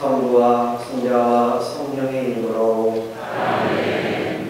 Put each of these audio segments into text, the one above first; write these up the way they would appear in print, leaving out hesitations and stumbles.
성부와 성자와 성령의 이름으로 아멘.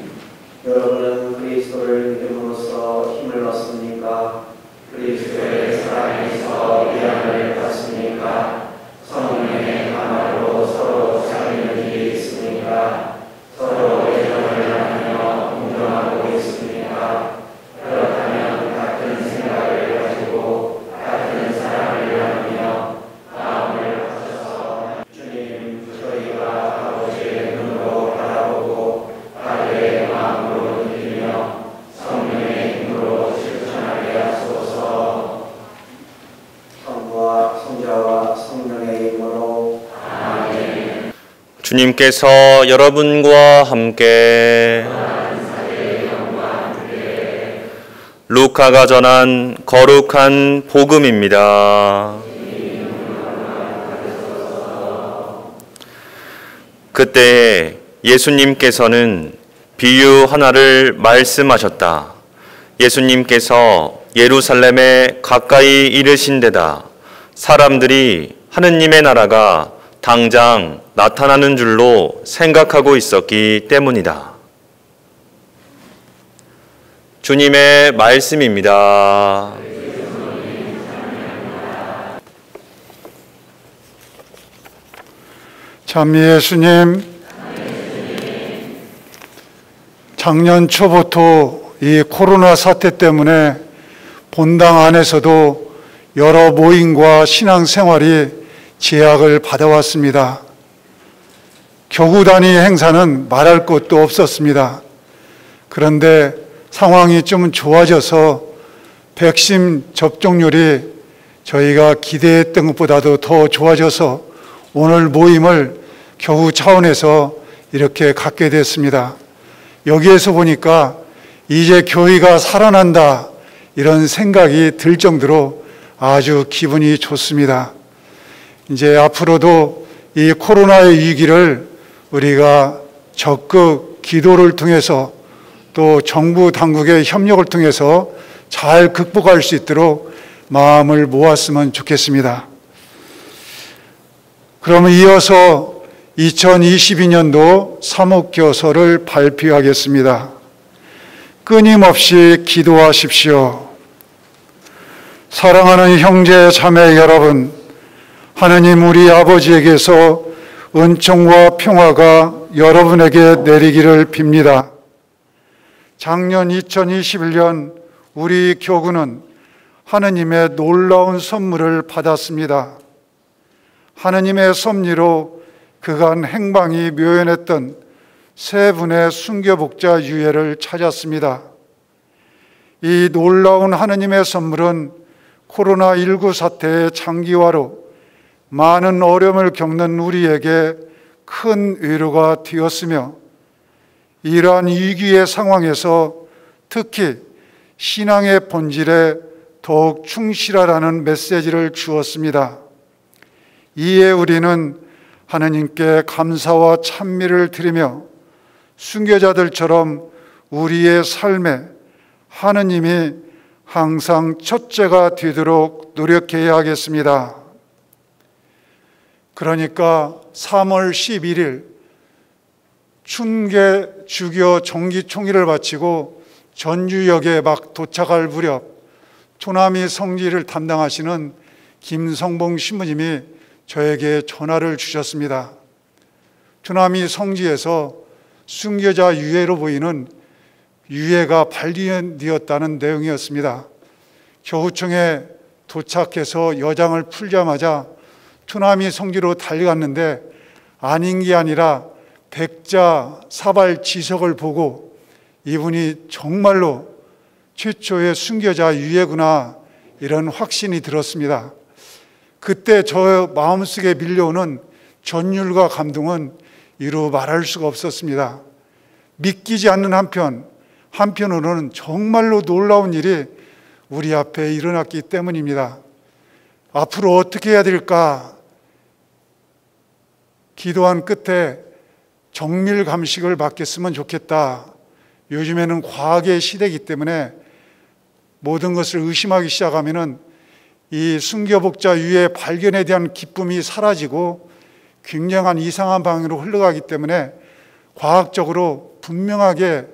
여러분은 그리스도를 믿음으로써 힘을 얻습니까? 그리스도의 사랑에서 위안을 받습니까? 성령의 하나로 서로 사귀는 일이 있습니까? 서로 애정을 나누며 공존하고 있습니까? 그렇다면 같은 생각을 가지고 같은 사랑을 나누며 마음을 합쳐서 주님, 저희가 아버지의 눈으로 바라보고 아들의 마음으로 느끼며 성령의 힘으로 실천하게 하소서. 성부와 성자와 성령의 이름으로 아멘. 주님께서 여러분과 함께 루카가 전한 거룩한 복음입니다. 그때 예수님께서는 비유 하나를 말씀하셨다. 예수님께서 예루살렘에 가까이 이르신 데다 사람들이 하느님의 나라가 당장 나타나는 줄로 생각하고 있었기 때문이다. 주님의 말씀입니다. 참 예수님, 작년 초부터 이 코로나 사태 때문에 본당 안에서도 여러 모임과 신앙생활이 제약을 받아왔습니다. 교구 단위 행사는 말할 것도 없었습니다. 그런데 상황이 좀 좋아져서 백신 접종률이 저희가 기대했던 것보다도 더 좋아져서 오늘 모임을 교구 차원에서 이렇게 갖게 됐습니다. 여기에서 보니까 이제 교회가 살아난다 이런 생각이 들 정도로 아주 기분이 좋습니다. 이제 앞으로도 이 코로나의 위기를 우리가 적극 기도를 통해서 또 정부 당국의 협력을 통해서 잘 극복할 수 있도록 마음을 모았으면 좋겠습니다. 그러면 이어서 2022년도 사목교서를 발표하겠습니다. 끊임없이 기도하십시오. 사랑하는 형제 자매 여러분, 하느님 우리 아버지에게서 은총과 평화가 여러분에게 내리기를 빕니다. 작년 2021년 우리 교구는 하느님의 놀라운 선물을 받았습니다. 하느님의 섭리로 그간 행방이 묘연했던 세 분의 순교복자 유해를 찾았습니다. 이 놀라운 하느님의 선물은 코로나19 사태의 장기화로 많은 어려움을 겪는 우리에게 큰 위로가 되었으며 이러한 위기의 상황에서 특히 신앙의 본질에 더욱 충실하라는 메시지를 주었습니다. 이에 우리는 하느님께 감사와 찬미를 드리며 순교자들처럼 우리의 삶에 하느님이 항상 첫째가 되도록 노력해야 하겠습니다. 그러니까 3월 11일 춘계 주교 정기총회를 마치고 전주역에 막 도착할 무렵 초남이 성지를 담당하시는 김성봉 신부님이 저에게 전화를 주셨습니다. 초남이 성지에서 순교자 유해로 보이는 유해가 발견되었다는 내용이었습니다. 교구청에 도착해서 여장을 풀자마자 초남이 성지로 달려갔는데 아닌 게 아니라 백자 사발 지석을 보고 이분이 정말로 최초의 순교자 유해구나 이런 확신이 들었습니다. 그때 저 마음속에 밀려오는 전율과 감동은 이루 말할 수가 없었습니다. 믿기지 않는 한편으로는 정말로 놀라운 일이 우리 앞에 일어났기 때문입니다. 앞으로 어떻게 해야 될까? 기도한 끝에 정밀 감식을 받겠으면 좋겠다. 요즘에는 과학의 시대이기 때문에 모든 것을 의심하기 시작하면은 이 순교복자 유해 발견에 대한 기쁨이 사라지고 굉장한 이상한 방향으로 흘러가기 때문에 과학적으로 분명하게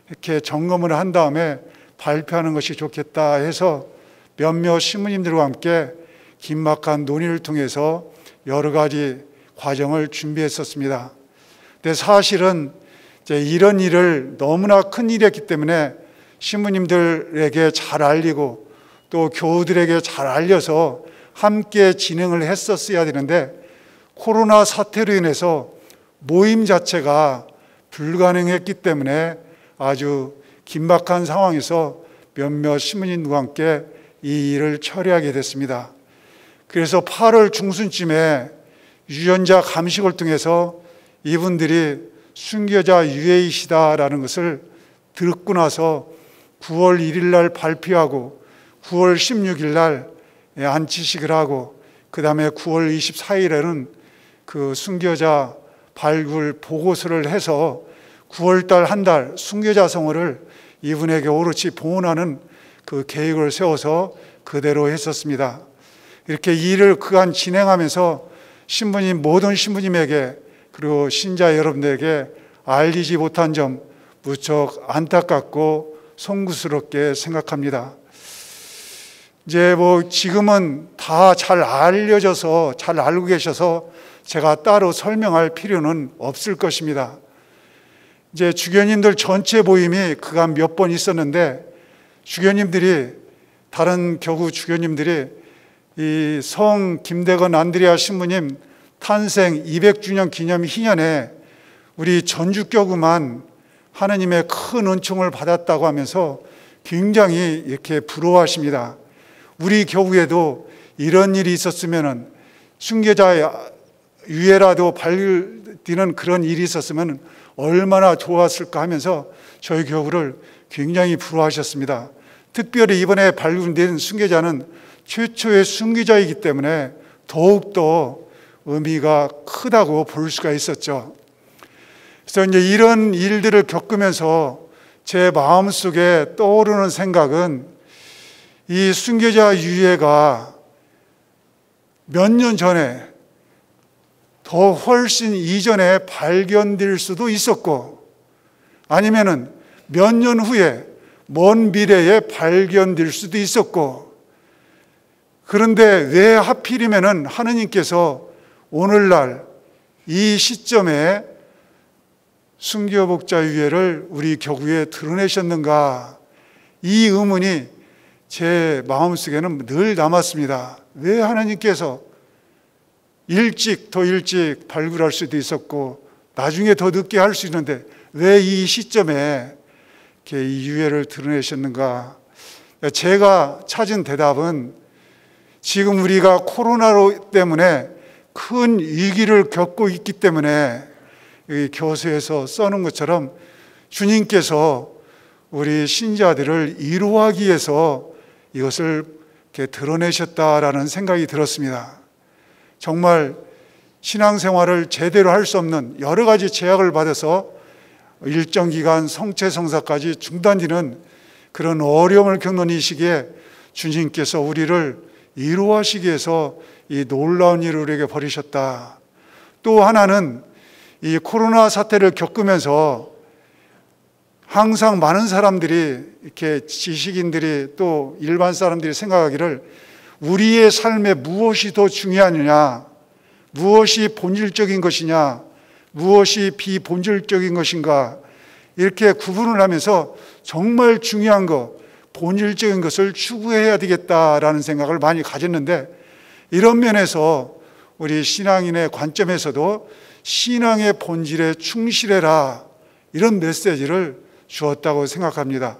이렇게 점검을 한 다음에 발표하는 것이 좋겠다 해서 몇몇 신부님들과 함께 긴박한 논의를 통해서 여러 가지 과정을 준비했었습니다. 근데 사실은 이제 이런 일을 너무나 큰 일이었기 때문에 신부님들에게 잘 알리고 또 교우들에게 잘 알려서 함께 진행을 했었어야 되는데 코로나 사태로 인해서 모임 자체가 불가능했기 때문에 아주 긴박한 상황에서 몇몇 신부님과 함께 이 일을 처리하게 됐습니다. 그래서 8월 중순쯤에 유전자 감식을 통해서 이분들이 순교자 유해이시다라는 것을 듣고 나서 9월 1일 날 발표하고 9월 16일 날 안치식을 하고 그 다음에 9월 24일에는 그 순교자 발굴 보고서를 해서 9월 달 한 달 순교자 성호를 이분에게 오롯이 봉헌하는 그 계획을 세워서 그대로 했었습니다. 이렇게 일을 그간 진행하면서 신부님, 모든 신부님에게 그리고 신자 여러분들에게 알리지 못한 점 무척 안타깝고 송구스럽게 생각합니다. 이제 지금은 다 잘 알려져서 잘 알고 계셔서 제가 따로 설명할 필요는 없을 것입니다. 이제 주교님들 전체 모임이 그간 몇 번 있었는데 주교님들이 다른 교구 주교님들이 이 성 김대건 안드레아 신부님 탄생 200주년 기념 희년에 우리 전주교구만 하느님의 큰 은총을 받았다고 하면서 굉장히 이렇게 부러워하십니다. 우리 교구에도 이런 일이 있었으면 순교자 유해라도 발견되는 그런 일이 있었으면 얼마나 좋았을까 하면서 저희 교구를 굉장히 부러워하셨습니다. 특별히 이번에 발견된 순교자는 최초의 순교자이기 때문에 더욱더 의미가 크다고 볼 수가 있었죠. 그래서 이제 이런 일들을 겪으면서 제 마음속에 떠오르는 생각은 이 순교자 유해가 몇 년 전에 더 훨씬 이전에 발견될 수도 있었고 아니면은 몇 년 후에 먼 미래에 발견될 수도 있었고 그런데 왜 하필이면은 하느님께서 오늘날 이 시점에 순교복자 유해를 우리 교구에 드러내셨는가 이 의문이 제 마음속에는 늘 남았습니다. 왜 하나님께서 더 일찍 발굴할 수도 있었고 나중에 더 늦게 할 수 있는데 왜 이 시점에 이렇게 이 유해를 드러내셨는가? 제가 찾은 대답은 지금 우리가 코로나로 때문에 큰 위기를 겪고 있기 때문에 교서에서 써놓은 것처럼 주님께서 우리 신자들을 위로하기 위해서 이것을 이렇게 드러내셨다라는 생각이 들었습니다. 정말 신앙생활을 제대로 할 수 없는 여러 가지 제약을 받아서 일정 기간 성체성사까지 중단되는 그런 어려움을 겪는 이 시기에 주님께서 우리를 위로하시기 위해서 이 놀라운 일을 우리에게 벌이셨다. 또 하나는 이 코로나 사태를 겪으면서 항상 많은 사람들이 이렇게 지식인들이 또 일반 사람들이 생각하기를 우리의 삶에 무엇이 더 중요하느냐, 무엇이 본질적인 것이냐, 무엇이 비본질적인 것인가 이렇게 구분을 하면서 정말 중요한 것, 본질적인 것을 추구해야 되겠다라는 생각을 많이 가졌는데 이런 면에서 우리 신앙인의 관점에서도 신앙의 본질에 충실해라 이런 메시지를 주었다고 생각합니다.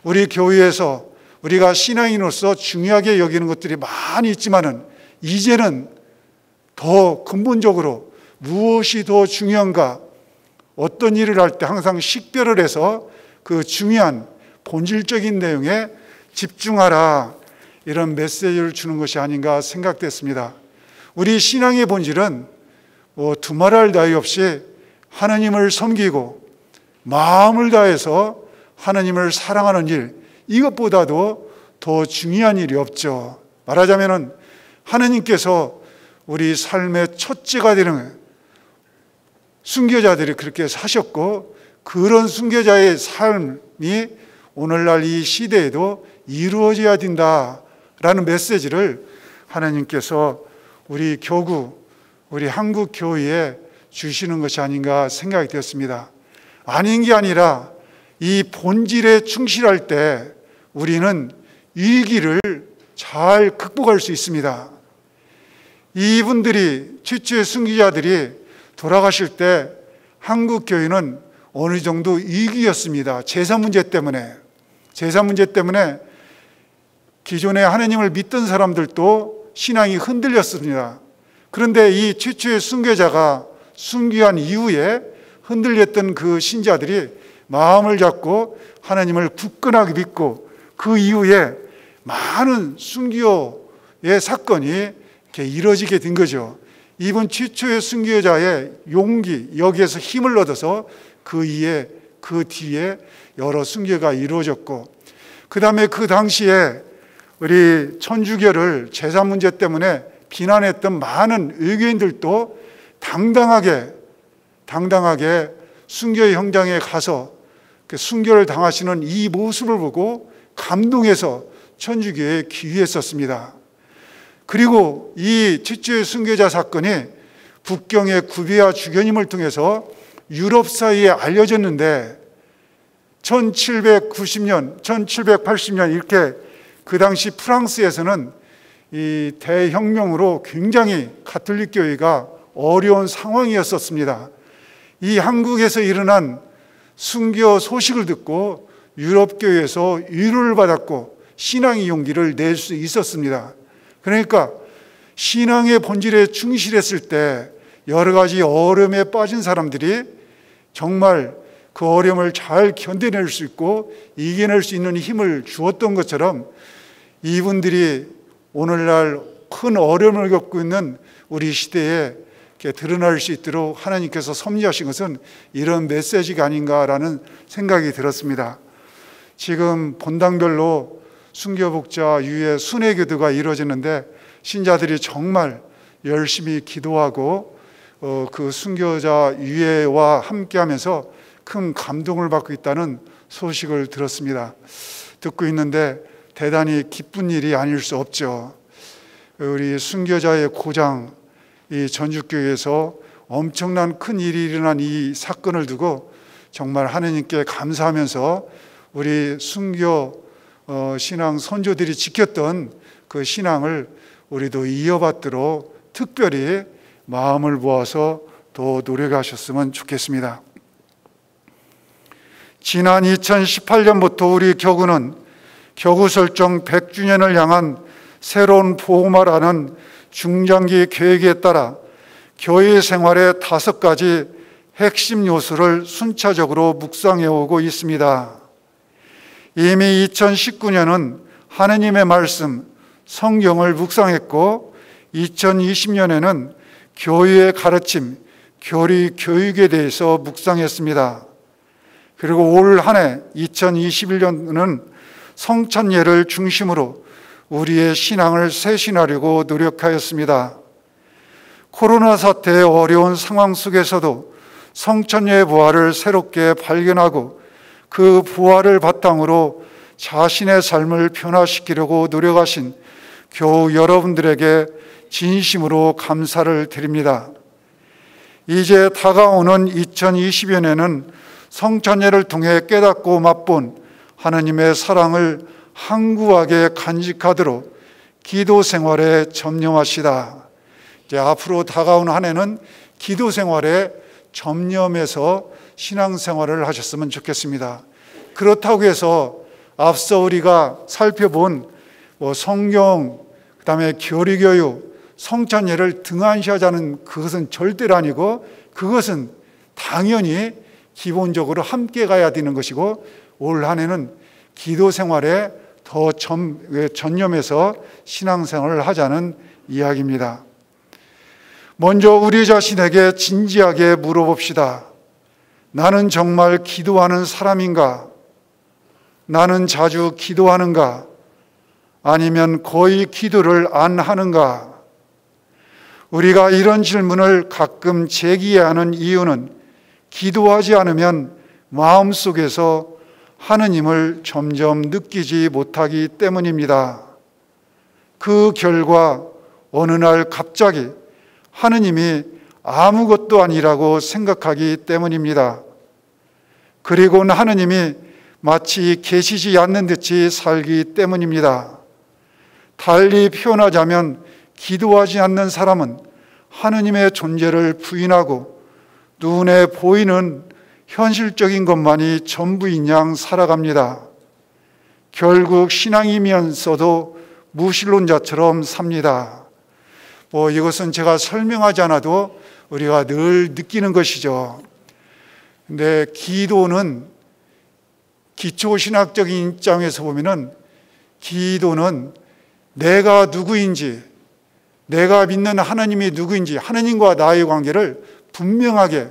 우리 교회에서 우리가 신앙인으로서 중요하게 여기는 것들이 많이 있지만은 이제는 더 근본적으로 무엇이 더 중요한가 어떤 일을 할 때 항상 식별을 해서 그 중요한 본질적인 내용에 집중하라 이런 메시지를 주는 것이 아닌가 생각됐습니다. 우리 신앙의 본질은 두말할 나위 없이 하나님을 섬기고 마음을 다해서 하나님을 사랑하는 일 이것보다도 더 중요한 일이 없죠. 말하자면 하나님께서 우리 삶의 첫째가 되는 순교자들이 그렇게 사셨고 그런 순교자의 삶이 오늘날 이 시대에도 이루어져야 된다라는 메시지를 하나님께서 우리 교구, 우리 한국 교회에 주시는 것이 아닌가 생각이 되었습니다. 아닌 게 아니라 이 본질에 충실할 때 우리는 위기를 잘 극복할 수 있습니다. 이분들이 최초의 순교자들이 돌아가실 때 한국 교회는 어느 정도 위기였습니다. 제사 문제 때문에 기존에 하나님을 믿던 사람들도 신앙이 흔들렸습니다. 그런데 이 최초의 순교자가 순교한 이후에 흔들렸던 그 신자들이 마음을 잡고 하나님을 굳건하게 믿고 그 이후에 많은 순교의 사건이 이렇게 이루어지게 된 거죠. 이번 최초의 순교자의 용기, 여기에서 힘을 얻어서 그 뒤에 여러 순교가 이루어졌고, 그 다음에 그 당시에 우리 천주교를 제사 문제 때문에 비난했던 많은 의교인들도 당당하게 순교의 현장에 가서 순교를 당하시는 이 모습을 보고 감동해서 천주교에 귀의했었습니다. 그리고 이 최초의 순교자 사건이 북경의 구비와 주교님을 통해서 유럽 사이에 알려졌는데 1790년, 1780년 이렇게 그 당시 프랑스에서는 이 대혁명으로 굉장히 가톨릭 교회가 어려운 상황이었었습니다. 이 한국에서 일어난 순교 소식을 듣고 유럽 교회에서 위로를 받았고 신앙의 용기를 낼 수 있었습니다. 그러니까 신앙의 본질에 충실했을 때 여러 가지 어려움에 빠진 사람들이 정말 그 어려움을 잘 견뎌낼 수 있고 이겨낼 수 있는 힘을 주었던 것처럼 이분들이 오늘날 큰 어려움을 겪고 있는 우리 시대에 드러날 수 있도록 하나님께서 섭리하신 것은 이런 메시지가 아닌가라는 생각이 들었습니다. 지금 본당별로 순교복자 유예 순회기도가 이루어지는데 신자들이 정말 열심히 기도하고 그 순교자 유예와 함께하면서 큰 감동을 받고 있다는 소식을 들었습니다. 듣고 있는데 대단히 기쁜 일이 아닐 수 없죠. 우리 순교자의 고장, 이 전주교회에서 엄청난 큰 일이 일어난 이 사건을 두고 정말 하나님께 감사하면서 우리 순교 신앙 선조들이 지켰던 그 신앙을 우리도 이어받도록 특별히 마음을 모아서 더 노력하셨으면 좋겠습니다. 지난 2018년부터 우리 교구는 교구 설정 100주년을 향한 새로운 보호마라는 중장기 계획에 따라 교회 생활의 5가지 핵심 요소를 순차적으로 묵상해 오고 있습니다. 이미 2019년은 하느님의 말씀, 성경을 묵상했고 2020년에는 교회의 가르침, 교리 교육에 대해서 묵상했습니다. 그리고 올 한 해 2021년은 성찬예를 중심으로 우리의 신앙을 쇄신하려고 노력하였습니다. 코로나 사태의 어려운 상황 속에서도 성찬예의 부활을 새롭게 발견하고 그 부활을 바탕으로 자신의 삶을 변화시키려고 노력하신 교우 여러분들에게 진심으로 감사를 드립니다. 이제 다가오는 2020년에는 성찬예를 통해 깨닫고 맛본 하나님의 사랑을 항구하게 간직하도록 기도 생활에 점념하시다. 이제 앞으로 다가온 한 해는 기도 생활에 점념해서 신앙생활을 하셨으면 좋겠습니다. 그렇다고 해서 앞서 우리가 살펴본 성경, 그 다음에 교리교육, 성찬예를 등한시하자는 그것은 절대로 아니고 그것은 당연히 기본적으로 함께 가야 되는 것이고 올 한 해는 기도 생활에 더 전념해서 신앙생활을 하자는 이야기입니다. 먼저 우리 자신에게 진지하게 물어봅시다. 나는 정말 기도하는 사람인가? 나는 자주 기도하는가? 아니면 거의 기도를 안 하는가? 우리가 이런 질문을 가끔 제기해야 하는 이유는 기도하지 않으면 마음속에서 하느님을 점점 느끼지 못하기 때문입니다. 그 결과 어느 날 갑자기 하느님이 아무것도 아니라고 생각하기 때문입니다. 그리고는 하느님이 마치 계시지 않는 듯이 살기 때문입니다. 달리 표현하자면 기도하지 않는 사람은 하느님의 존재를 부인하고 눈에 보이는 현실적인 것만이 전부인 양 살아갑니다. 결국 신앙이면서도 무신론자처럼 삽니다. 이것은 제가 설명하지 않아도 우리가 늘 느끼는 것이죠. 근데 기도는 기초신학적인 입장에서 보면은 기도는 내가 누구인지, 내가 믿는 하나님이 누구인지, 하나님과 나의 관계를 분명하게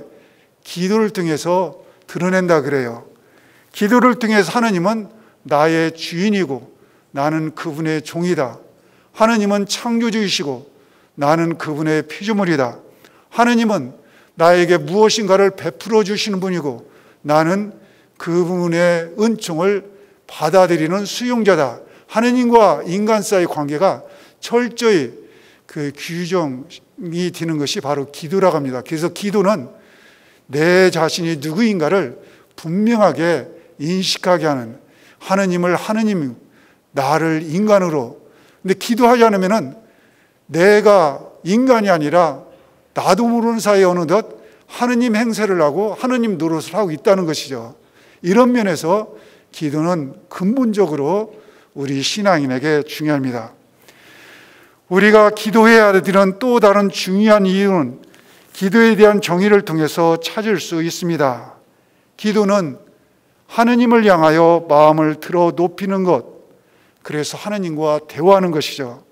기도를 통해서 드러낸다 그래요. 기도를 통해서 하나님은 나의 주인이고 나는 그분의 종이다. 하나님은 창조주이시고 나는 그분의 피조물이다. 하나님은 나에게 무엇인가를 베풀어 주시는 분이고 나는 그분의 은총을 받아들이는 수용자다. 하나님과 인간 사이의 관계가 철저히 그 규정이 되는 것이 바로 기도라고 합니다. 그래서 기도는 내 자신이 누구인가를 분명하게 인식하게 하는, 하느님을 하느님, 나를 인간으로. 근데 기도하지 않으면은 내가 인간이 아니라 나도 모르는 사이에 어느덧 하느님 행세를 하고 하느님 노릇을 하고 있다는 것이죠. 이런 면에서 기도는 근본적으로 우리 신앙인에게 중요합니다. 우리가 기도해야 되는 또 다른 중요한 이유는 기도에 대한 정의를 통해서 찾을 수 있습니다. 기도는 하느님을 향하여 마음을 들어 높이는 것, 그래서 하느님과 대화하는 것이죠.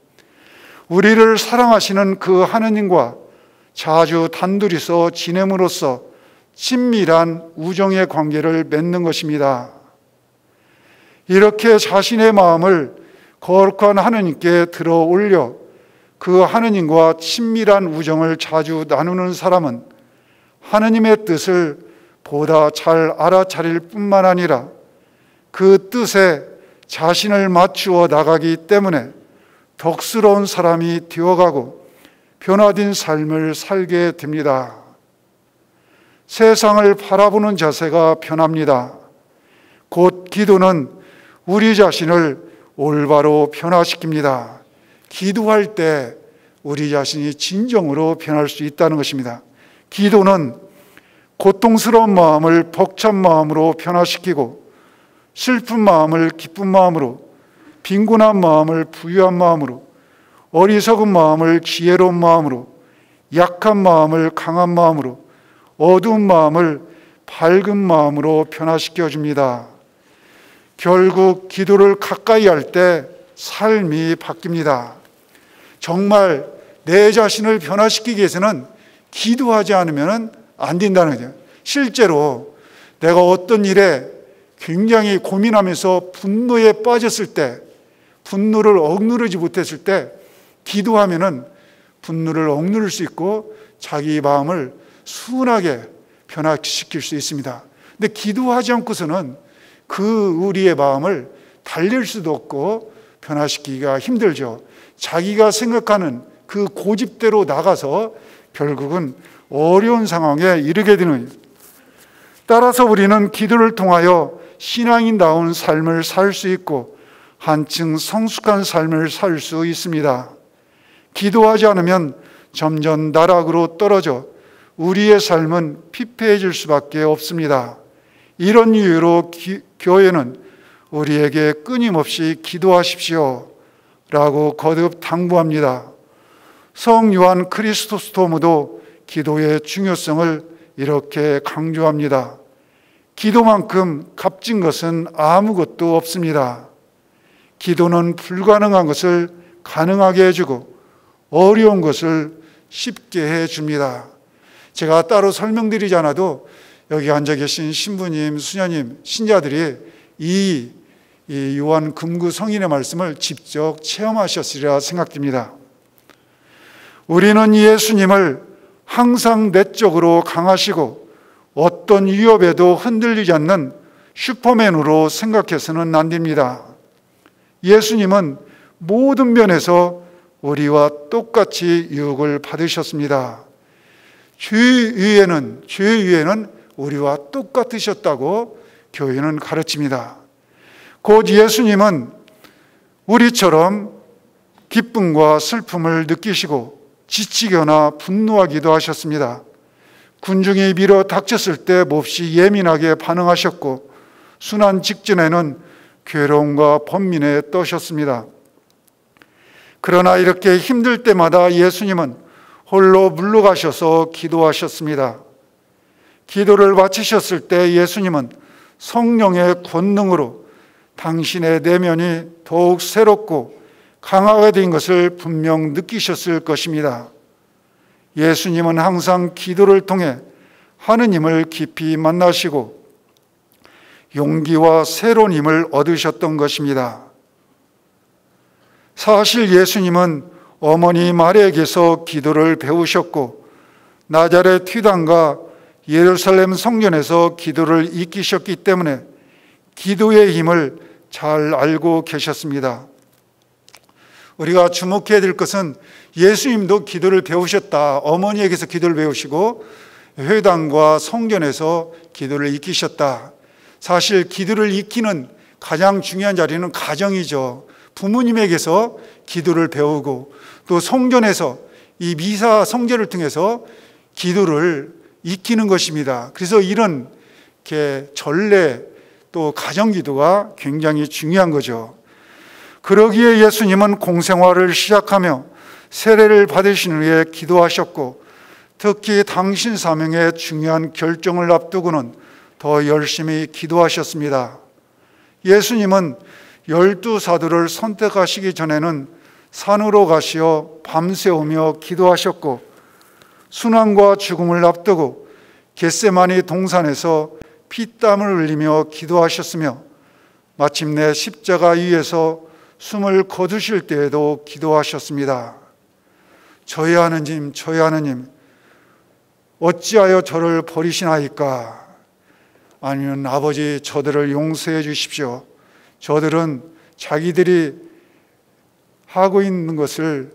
우리를 사랑하시는 그 하느님과 자주 단둘이서 지냄으로써 친밀한 우정의 관계를 맺는 것입니다. 이렇게 자신의 마음을 거룩한 하느님께 들어 올려 그 하느님과 친밀한 우정을 자주 나누는 사람은 하느님의 뜻을 보다 잘 알아차릴 뿐만 아니라 그 뜻에 자신을 맞추어 나가기 때문에 덕스러운 사람이 되어가고 변화된 삶을 살게 됩니다. 세상을 바라보는 자세가 변합니다. 곧 기도는 우리 자신을 올바로 변화시킵니다. 기도할 때 우리 자신이 진정으로 변할 수 있다는 것입니다. 기도는 고통스러운 마음을 벅찬 마음으로 변화시키고 슬픈 마음을 기쁜 마음으로, 빈곤한 마음을 부유한 마음으로, 어리석은 마음을 지혜로운 마음으로, 약한 마음을 강한 마음으로, 어두운 마음을 밝은 마음으로 변화시켜 줍니다. 결국 기도를 가까이 할 때 삶이 바뀝니다. 정말 내 자신을 변화시키기 위해서는 기도하지 않으면 안 된다는 거죠. 실제로 내가 어떤 일에 굉장히 고민하면서 분노에 빠졌을 때, 분노를 억누르지 못했을 때 기도하면은 분노를 억누를 수 있고 자기 마음을 순하게 변화시킬 수 있습니다. 근데 기도하지 않고서는 그 우리의 마음을 달랠 수도 없고 변화시키기가 힘들죠. 자기가 생각하는 그 고집대로 나가서 결국은 어려운 상황에 이르게 되는. 따라서 우리는 기도를 통하여 신앙인다운 삶을 살 수 있고 한층 성숙한 삶을 살 수 있습니다. 기도하지 않으면 점점 나락으로 떨어져 우리의 삶은 피폐해질 수밖에 없습니다. 이런 이유로 교회는 우리에게 끊임없이 기도하십시오 라고 거듭 당부합니다. 성 요한 크리스토스토무도 기도의 중요성을 이렇게 강조합니다. 기도만큼 값진 것은 아무것도 없습니다. 기도는 불가능한 것을 가능하게 해주고 어려운 것을 쉽게 해줍니다. 제가 따로 설명드리지 않아도 여기 앉아 계신 신부님, 수녀님, 신자들이 이 요한 금구 성인의 말씀을 직접 체험하셨으리라 생각됩니다. 우리는 예수님을 항상 내적으로 강하시고 어떤 위협에도 흔들리지 않는 슈퍼맨으로 생각해서는 안 됩니다. 예수님은 모든 면에서 우리와 똑같이 유혹을 받으셨습니다. 죄 위에는 우리와 똑같으셨다고 교회는 가르칩니다. 곧 예수님은 우리처럼 기쁨과 슬픔을 느끼시고 지치거나 분노하기도 하셨습니다. 군중이 밀어 닥쳤을 때 몹시 예민하게 반응하셨고 순환 직전에는 괴로움과 번민에 떠셨습니다. 그러나 이렇게 힘들 때마다 예수님은 홀로 물러가셔서 기도하셨습니다. 기도를 마치셨을 때 예수님은 성령의 권능으로 당신의 내면이 더욱 새롭고 강하게 된 것을 분명 느끼셨을 것입니다. 예수님은 항상 기도를 통해 하느님을 깊이 만나시고 용기와 새로운 힘을 얻으셨던 것입니다. 사실 예수님은 어머니 마리아에게서 기도를 배우셨고 나자렛 휘단과 예루살렘 성전에서 기도를 익히셨기 때문에 기도의 힘을 잘 알고 계셨습니다. 우리가 주목해야 될 것은 예수님도 기도를 배우셨다. 어머니에게서 기도를 배우시고 회당과 성전에서 기도를 익히셨다. 사실 기도를 익히는 가장 중요한 자리는 가정이죠. 부모님에게서 기도를 배우고 또 성전에서 이 미사 성제를 통해서 기도를 익히는 것입니다. 그래서 이런 전례 또 가정기도가 굉장히 중요한 거죠. 그러기에 예수님은 공생활을 시작하며 세례를 받으신 후에 기도하셨고 특히 당신 사명의 중요한 결정을 앞두고는 더 열심히 기도하셨습니다. 예수님은 12사도를 선택하시기 전에는 산으로 가시어 밤새우며 기도하셨고 순환과 죽음을 앞두고 겟세마니 동산에서 피땀을 흘리며 기도하셨으며 마침내 십자가 위에서 숨을 거두실 때에도 기도하셨습니다. 저희 하느님 어찌하여 저를 버리시나이까? 아니면 아버지 저들을 용서해 주십시오. 저들은 자기들이 하고 있는 것을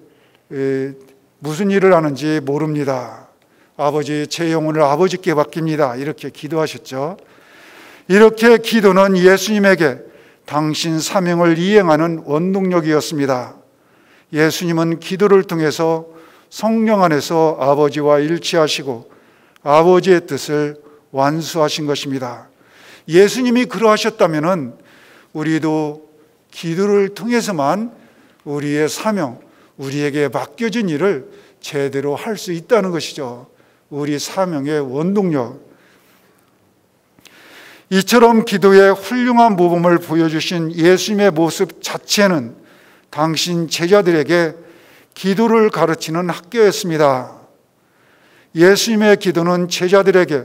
무슨 일을 하는지 모릅니다. 아버지 제 영혼을 아버지께 맡깁니다. 이렇게 기도하셨죠. 이렇게 기도는 예수님에게 당신 사명을 이행하는 원동력이었습니다. 예수님은 기도를 통해서 성령 안에서 아버지와 일치하시고 아버지의 뜻을 완수하신 것입니다. 예수님이 그러하셨다면 우리도 기도를 통해서만 우리의 사명, 우리에게 맡겨진 일을 제대로 할 수 있다는 것이죠. 우리 사명의 원동력. 이처럼 기도의 훌륭한 모범을 보여주신 예수님의 모습 자체는 당신 제자들에게 기도를 가르치는 학교였습니다. 예수님의 기도는 제자들에게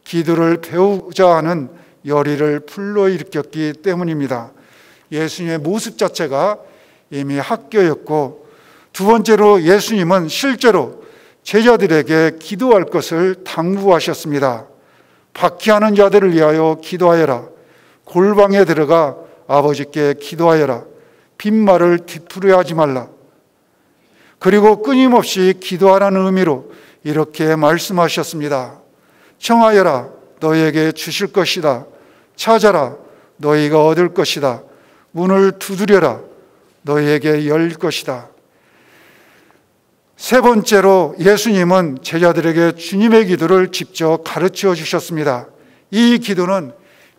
기도를 배우자 하는 열의를 불러일으켰기 때문입니다. 예수님의 모습 자체가 이미 학교였고 두 번째로 예수님은 실제로 제자들에게 기도할 것을 당부하셨습니다. 박해하는 자들을 위하여 기도하여라. 골방에 들어가 아버지께 기도하여라. 빈말을 뒤풀이하지 말라. 그리고 끊임없이 기도하라는 의미로 이렇게 말씀하셨습니다. 청하여라. 너희에게 주실 것이다. 찾아라. 너희가 얻을 것이다. 문을 두드려라. 너희에게 열릴 것이다. 세 번째로 예수님은 제자들에게 주님의 기도를 직접 가르쳐 주셨습니다. 이 기도는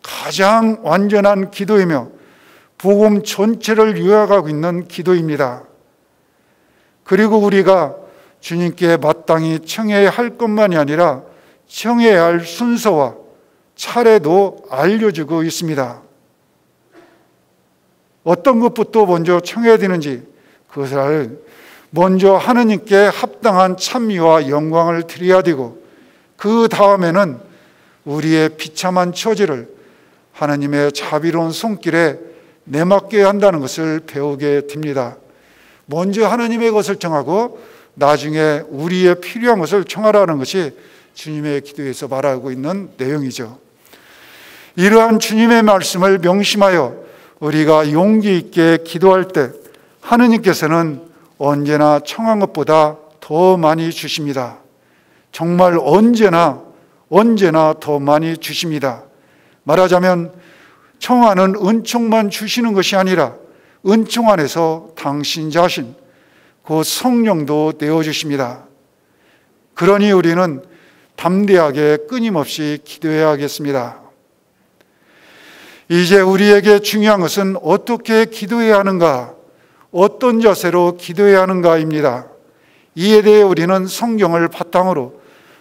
가장 완전한 기도이며 복음 전체를 요약하고 있는 기도입니다. 그리고 우리가 주님께 마땅히 청해야 할 것만이 아니라 청해야 할 순서와 차례도 알려주고 있습니다. 어떤 것부터 먼저 청해야 되는지 그것을 먼저 하느님께 합당한 찬미와 영광을 드려야 되고 그 다음에는 우리의 비참한 처지를 하나님의 자비로운 손길에 내맡겨야 한다는 것을 배우게 됩니다. 먼저 하나님의 것을 청하고 나중에 우리의 필요한 것을 청하라는 것이 주님의 기도에서 말하고 있는 내용이죠. 이러한 주님의 말씀을 명심하여 우리가 용기 있게 기도할 때 하느님께서는 언제나 청한 것보다 더 많이 주십니다. 정말 언제나 더 많이 주십니다. 말하자면 청하는 은총만 주시는 것이 아니라 은총 안에서 당신 자신, 그 성령도 내어주십니다. 그러니 우리는 담대하게 끊임없이 기도해야겠습니다. 이제 우리에게 중요한 것은 어떻게 기도해야 하는가, 어떤 자세로 기도해야 하는가입니다. 이에 대해 우리는 성경을 바탕으로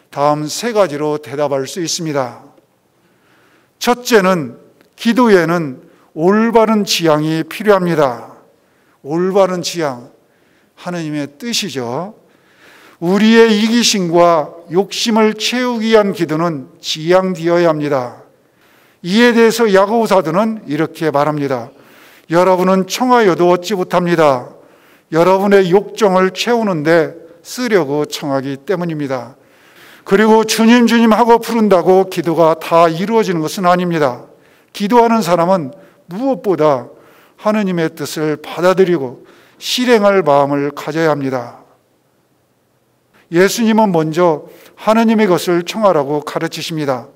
다음 3가지로 대답할 수 있습니다. 첫째는 기도에는 올바른 지향이 필요합니다. 올바른 지향, 하느님의 뜻이죠. 우리의 이기심과 욕심을 채우기 위한 기도는 지향되어야 합니다. 이에 대해서 야고보 사도는 이렇게 말합니다. 여러분은 청하여도 얻지 못합니다. 여러분의 욕정을 채우는데 쓰려고 청하기 때문입니다. 그리고 주님 주님 하고 부른다고 기도가 다 이루어지는 것은 아닙니다. 기도하는 사람은 무엇보다 하느님의 뜻을 받아들이고 실행할 마음을 가져야 합니다. 예수님은 먼저 하느님의 것을 청하라고 가르치십니다.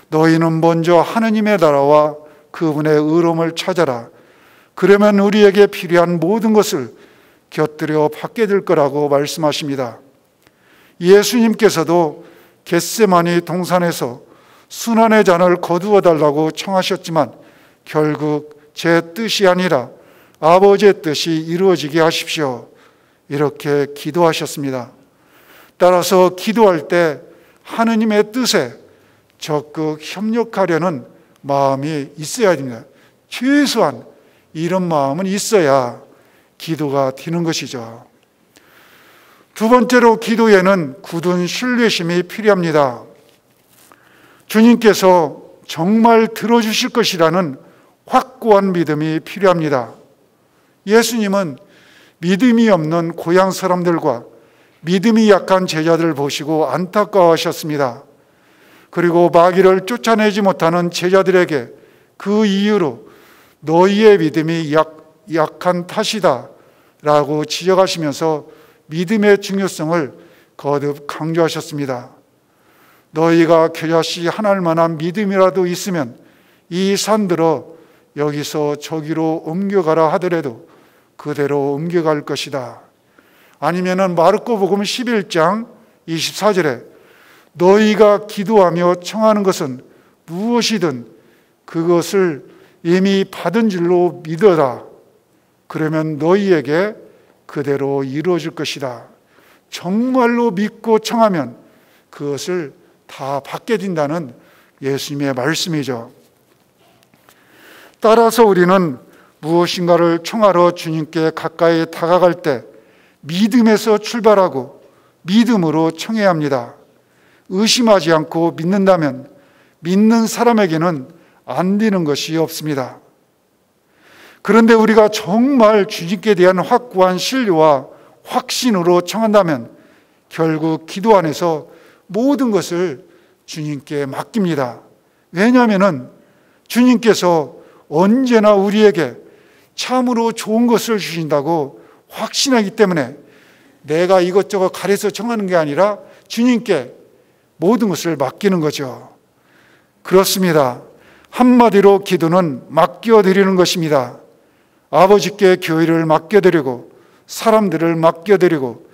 너희는 먼저 하느님의 나라와 그분의 의로움을 찾아라. 그러면 우리에게 필요한 모든 것을 곁들여 받게 될 거라고 말씀하십니다. 예수님께서도 겟세마니 동산에서 순환의 잔을 거두어 달라고 청하셨지만 결국 제 뜻이 아니라 아버지의 뜻이 이루어지게 하십시오. 이렇게 기도하셨습니다. 따라서 기도할 때 하느님의 뜻에 적극 협력하려는 마음이 있어야 됩니다. 최소한 이런 마음은 있어야 기도가 되는 것이죠. 두 번째로 기도에는 굳은 신뢰심이 필요합니다. 주님께서 정말 들어주실 것이라는 확고한 믿음이 필요합니다. 예수님은 믿음이 없는 고향 사람들과 믿음이 약한 제자들을 보시고 안타까워하셨습니다. 그리고 마귀를 쫓아내지 못하는 제자들에게 그 이유로 너희의 믿음이 약한 탓이다 라고 지적하시면서 믿음의 중요성을 거듭 강조하셨습니다. 너희가 겨자씨 하나만한 믿음이라도 있으면 이 산들어 여기서 저기로 옮겨가라 하더라도 그대로 옮겨갈 것이다. 아니면은 마르코복음 11장 24절에 너희가 기도하며 청하는 것은 무엇이든 그것을 이미 받은 줄로 믿어라. 그러면 너희에게 그대로 이루어질 것이다. 정말로 믿고 청하면 그것을 다 받게 된다는 예수님의 말씀이죠. 따라서 우리는 무엇인가를 청하러 주님께 가까이 다가갈 때 믿음에서 출발하고 믿음으로 청해야 합니다. 의심하지 않고 믿는다면 믿는 사람에게는 안 되는 것이 없습니다. 그런데 우리가 정말 주님께 대한 확고한 신뢰와 확신으로 청한다면 결국 기도 안에서 모든 것을 주님께 맡깁니다. 왜냐하면 주님께서 언제나 우리에게 참으로 좋은 것을 주신다고 확신하기 때문에 내가 이것저것 가려서 청하는 게 아니라 주님께 모든 것을 맡기는 거죠. 그렇습니다. 한마디로 기도는 맡겨드리는 것입니다. 아버지께 교회를 맡겨드리고 사람들을 맡겨드리고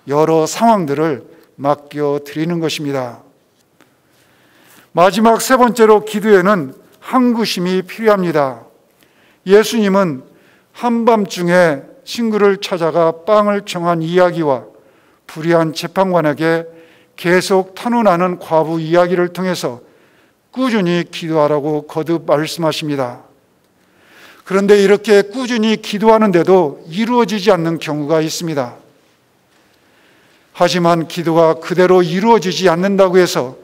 여러 상황들을 맡겨드리는 것입니다. 마지막 3번째로 기도에는 항구심이 필요합니다. 예수님은 한밤중에 친구를 찾아가 빵을 청한 이야기와 불의한 재판관에게 계속 탄원하는 과부 이야기를 통해서 꾸준히 기도하라고 거듭 말씀하십니다. 그런데 이렇게 꾸준히 기도하는데도 이루어지지 않는 경우가 있습니다. 하지만 기도가 그대로 이루어지지 않는다고 해서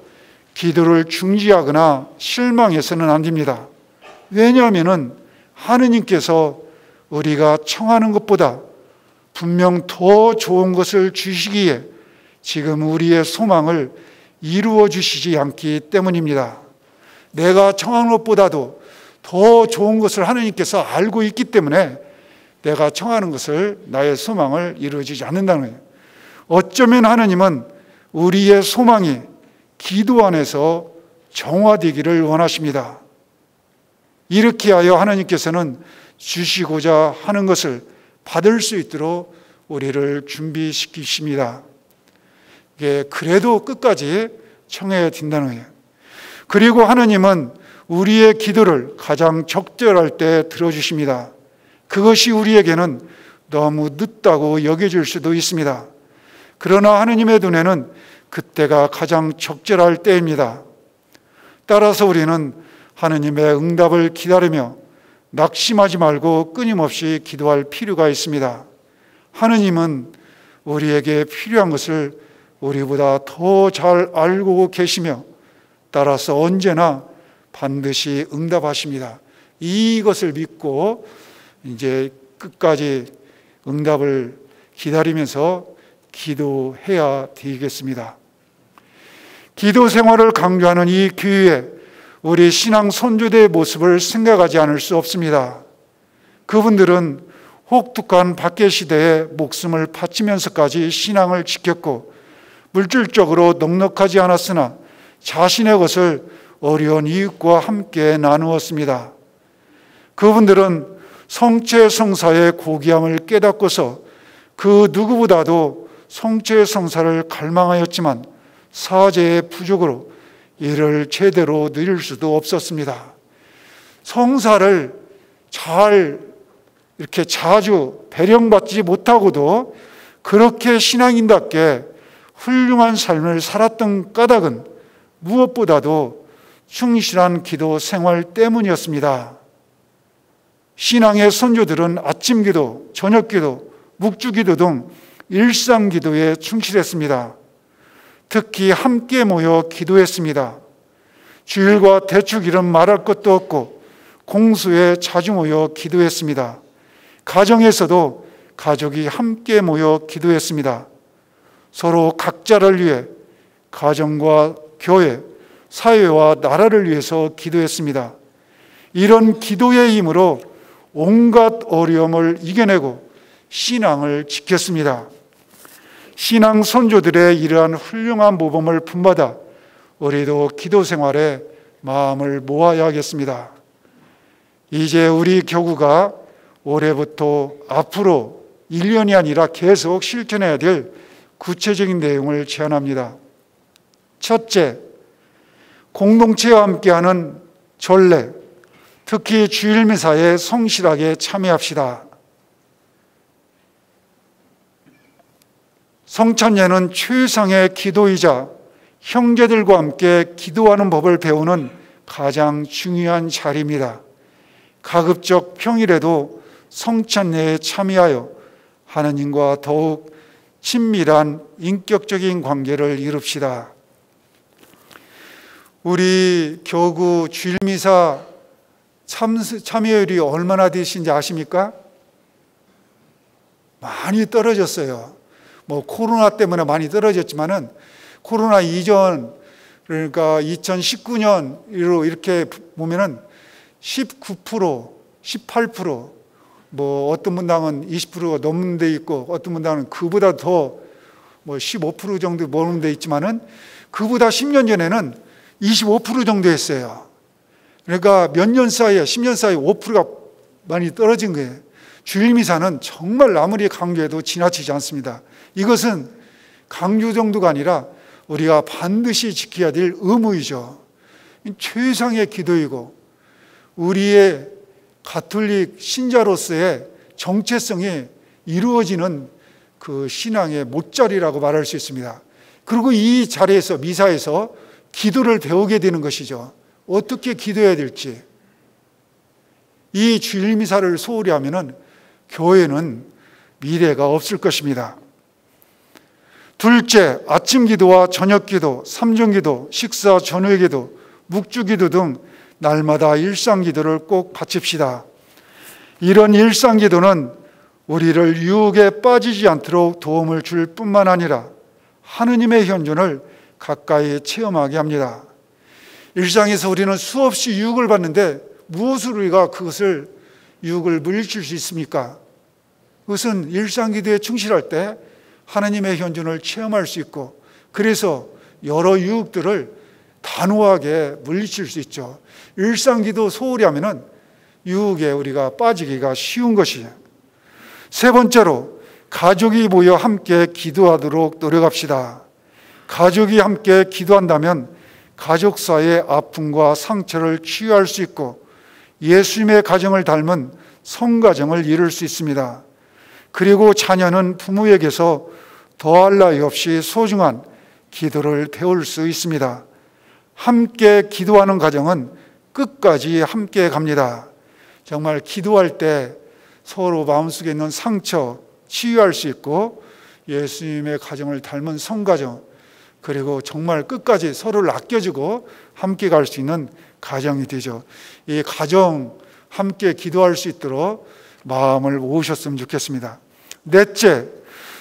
기도를 중지하거나 실망해서는 안 됩니다. 왜냐하면 하느님께서 우리가 청하는 것보다 분명 더 좋은 것을 주시기에 지금 우리의 소망을 이루어 주시지 않기 때문입니다. 내가 청한 것보다도 더 좋은 것을 하나님께서 알고 있기 때문에 내가 청하는 것을, 나의 소망을 이루어지지 않는다는 거예요. 어쩌면 하나님은 우리의 소망이 기도 안에서 정화되기를 원하십니다. 이렇게 하여 하나님께서는 주시고자 하는 것을 받을 수 있도록 우리를 준비시키십니다. 그래도 끝까지 청해야 된다는 거예요. 그리고 하나님은 우리의 기도를 가장 적절할 때 들어주십니다. 그것이 우리에게는 너무 늦다고 여겨질 수도 있습니다. 그러나 하나님의 눈에는 그때가 가장 적절할 때입니다. 따라서 우리는 하나님의 응답을 기다리며 낙심하지 말고 끊임없이 기도할 필요가 있습니다. 하나님은 우리에게 필요한 것을 우리보다 더 잘 알고 계시며 따라서 언제나 반드시 응답하십니다. 이것을 믿고 이제 끝까지 응답을 기다리면서 기도해야 되겠습니다. 기도 생활을 강조하는 이 교회에 우리 신앙 선조들의 모습을 생각하지 않을 수 없습니다. 그분들은 혹독한 박해 시대에 목숨을 바치면서까지 신앙을 지켰고 물질적으로 넉넉하지 않았으나 자신의 것을 어려운 이웃과 함께 나누었습니다. 그분들은 성체성사의 고귀함을 깨닫고서 그 누구보다도 성체성사를 갈망하였지만 사제의 부족으로 이를 제대로 누릴 수도 없었습니다. 성사를 잘 이렇게 자주 배령받지 못하고도 그렇게 신앙인답게 훌륭한 삶을 살았던 까닭은 무엇보다도 충실한 기도 생활 때문이었습니다. 신앙의 선조들은 아침 기도, 저녁 기도, 묵주 기도 등 일상 기도에 충실했습니다. 특히 함께 모여 기도했습니다. 주일과 대축일은 말할 것도 없고 공수에 자주 모여 기도했습니다. 가정에서도 가족이 함께 모여 기도했습니다. 서로 각자를 위해 가정과 교회, 사회와 나라를 위해서 기도했습니다. 이런 기도의 힘으로 온갖 어려움을 이겨내고 신앙을 지켰습니다. 신앙 선조들의 이러한 훌륭한 모범을 품받아 우리도 기도 생활에 마음을 모아야 하겠습니다. 이제 우리 교구가 올해부터 앞으로 1년이 아니라 계속 실천해야 될 구체적인 내용을 제안합니다. 첫째, 공동체와 함께하는 전례, 특히 주일미사에 성실하게 참여합시다. 성찬예는 최상의 기도이자 형제들과 함께 기도하는 법을 배우는 가장 중요한 자리입니다. 가급적 평일에도 성찬예에 참여하여 하나님과 더욱 친밀한 인격적인 관계를 이룹시다. 우리 교구 주일미사 참여율이 얼마나 되신지 아십니까? 많이 떨어졌어요. 코로나 때문에 많이 떨어졌지만은 코로나 이전, 그러니까 2019년으로 이렇게 보면은 19%, 18%, 어떤 분당은 20%가 넘는 데 있고 어떤 분당은 그보다 더 15% 정도 넘는 데 있지만은 그보다 10년 전에는 25% 정도 했어요. 그러니까 몇 년 사이에, 10년 사이에 5%가 많이 떨어진 거예요. 주일미사는 정말 아무리 강조해도 지나치지 않습니다. 이것은 강조 정도가 아니라 우리가 반드시 지켜야 될 의무이죠. 최상의 기도이고 우리의 가톨릭 신자로서의 정체성이 이루어지는 그 신앙의 못자리라고 말할 수 있습니다. 그리고 이 자리에서, 미사에서 기도를 배우게 되는 것이죠. 어떻게 기도해야 될지. 이 주일미사를 소홀히 하면은 교회는 미래가 없을 것입니다. 둘째, 아침 기도와 저녁 기도, 삼중 기도, 식사 전후의 기도, 묵주 기도 등 날마다 일상 기도를 꼭 바칩시다. 이런 일상 기도는 우리를 유혹에 빠지지 않도록 도움을 줄 뿐만 아니라 하느님의 현존을 가까이 체험하게 합니다. 일상에서 우리는 수없이 유혹을 받는데 무엇으로 우리가 그것을 유혹을 물리칠 수 있습니까? 그것은 일상기도에 충실할 때 하나님의 현존을 체험할 수 있고, 그래서 여러 유혹들을 단호하게 물리칠 수 있죠. 일상기도 소홀히 하면은 유혹에 우리가 빠지기가 쉬운 것이에요. 세 번째로, 가족이 모여 함께 기도하도록 노력합시다. 가족이 함께 기도한다면 가족 사이의 아픔과 상처를 치유할 수 있고 예수님의 가정을 닮은 성가정을 이룰 수 있습니다. 그리고 자녀는 부모에게서 더할 나위 없이 소중한 기도를 배울 수 있습니다. 함께 기도하는 가정은 끝까지 함께 갑니다. 정말 기도할 때 서로 마음속에 있는 상처 치유할 수 있고 예수님의 가정을 닮은 성가정, 그리고 정말 끝까지 서로를 아껴주고 함께 갈 수 있는 가정이 되죠. 이 가정 함께 기도할 수 있도록 마음을 모으셨으면 좋겠습니다. 넷째,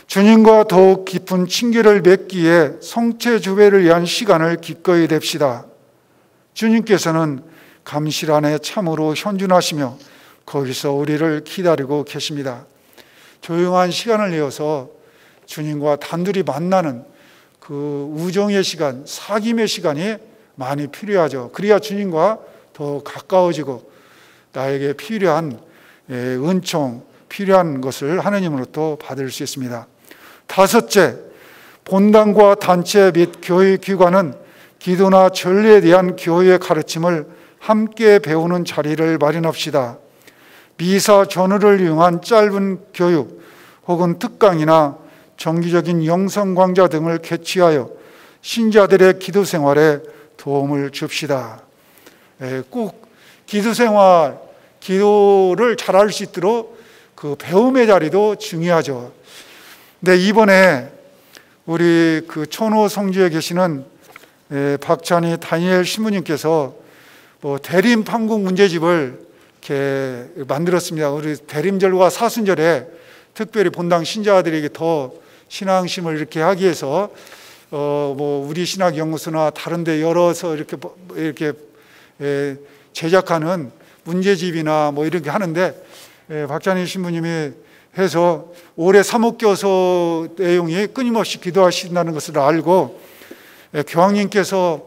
주님과 더욱 깊은 친교를 맺기에 성체조회를 위한 시간을 기꺼이 냅시다. 주님께서는 감실 안에 참으로 현존하시며 거기서 우리를 기다리고 계십니다. 조용한 시간을 내어서 주님과 단둘이 만나는 그 우정의 시간, 사귐의 시간이 많이 필요하죠. 그래야 주님과 더 가까워지고 나에게 필요한 은총, 필요한 것을 하나님으로부터 받을 수 있습니다. 다섯째, 본당과 단체 및 교회 기관은 기도나 전례에 대한 교회의 가르침을 함께 배우는 자리를 마련합시다. 미사 전후를 이용한 짧은 교육 혹은 특강이나 정기적인 영성 강좌 등을 개최하여 신자들의 기도 생활에 도움을 줍시다. 꼭 기도 생활, 기도를 잘할 수 있도록 그 배움의 자리도 중요하죠. 근데 이번에 우리 그 천호 성주에 계시는 박찬희 다니엘 신부님께서 대림 판국 문제집을 이렇게 만들었습니다. 우리 대림절과 사순절에 특별히 본당 신자들에게 더 신앙심을 이렇게 하기 위해서 우리 신학연구소나 다른 데 열어서 이렇게 제작하는 문제집이나 이렇게 하는데 박찬희 신부님이 해서 올해 사목교서 내용이 끊임없이 기도하신다는 것을 알고 교황님께서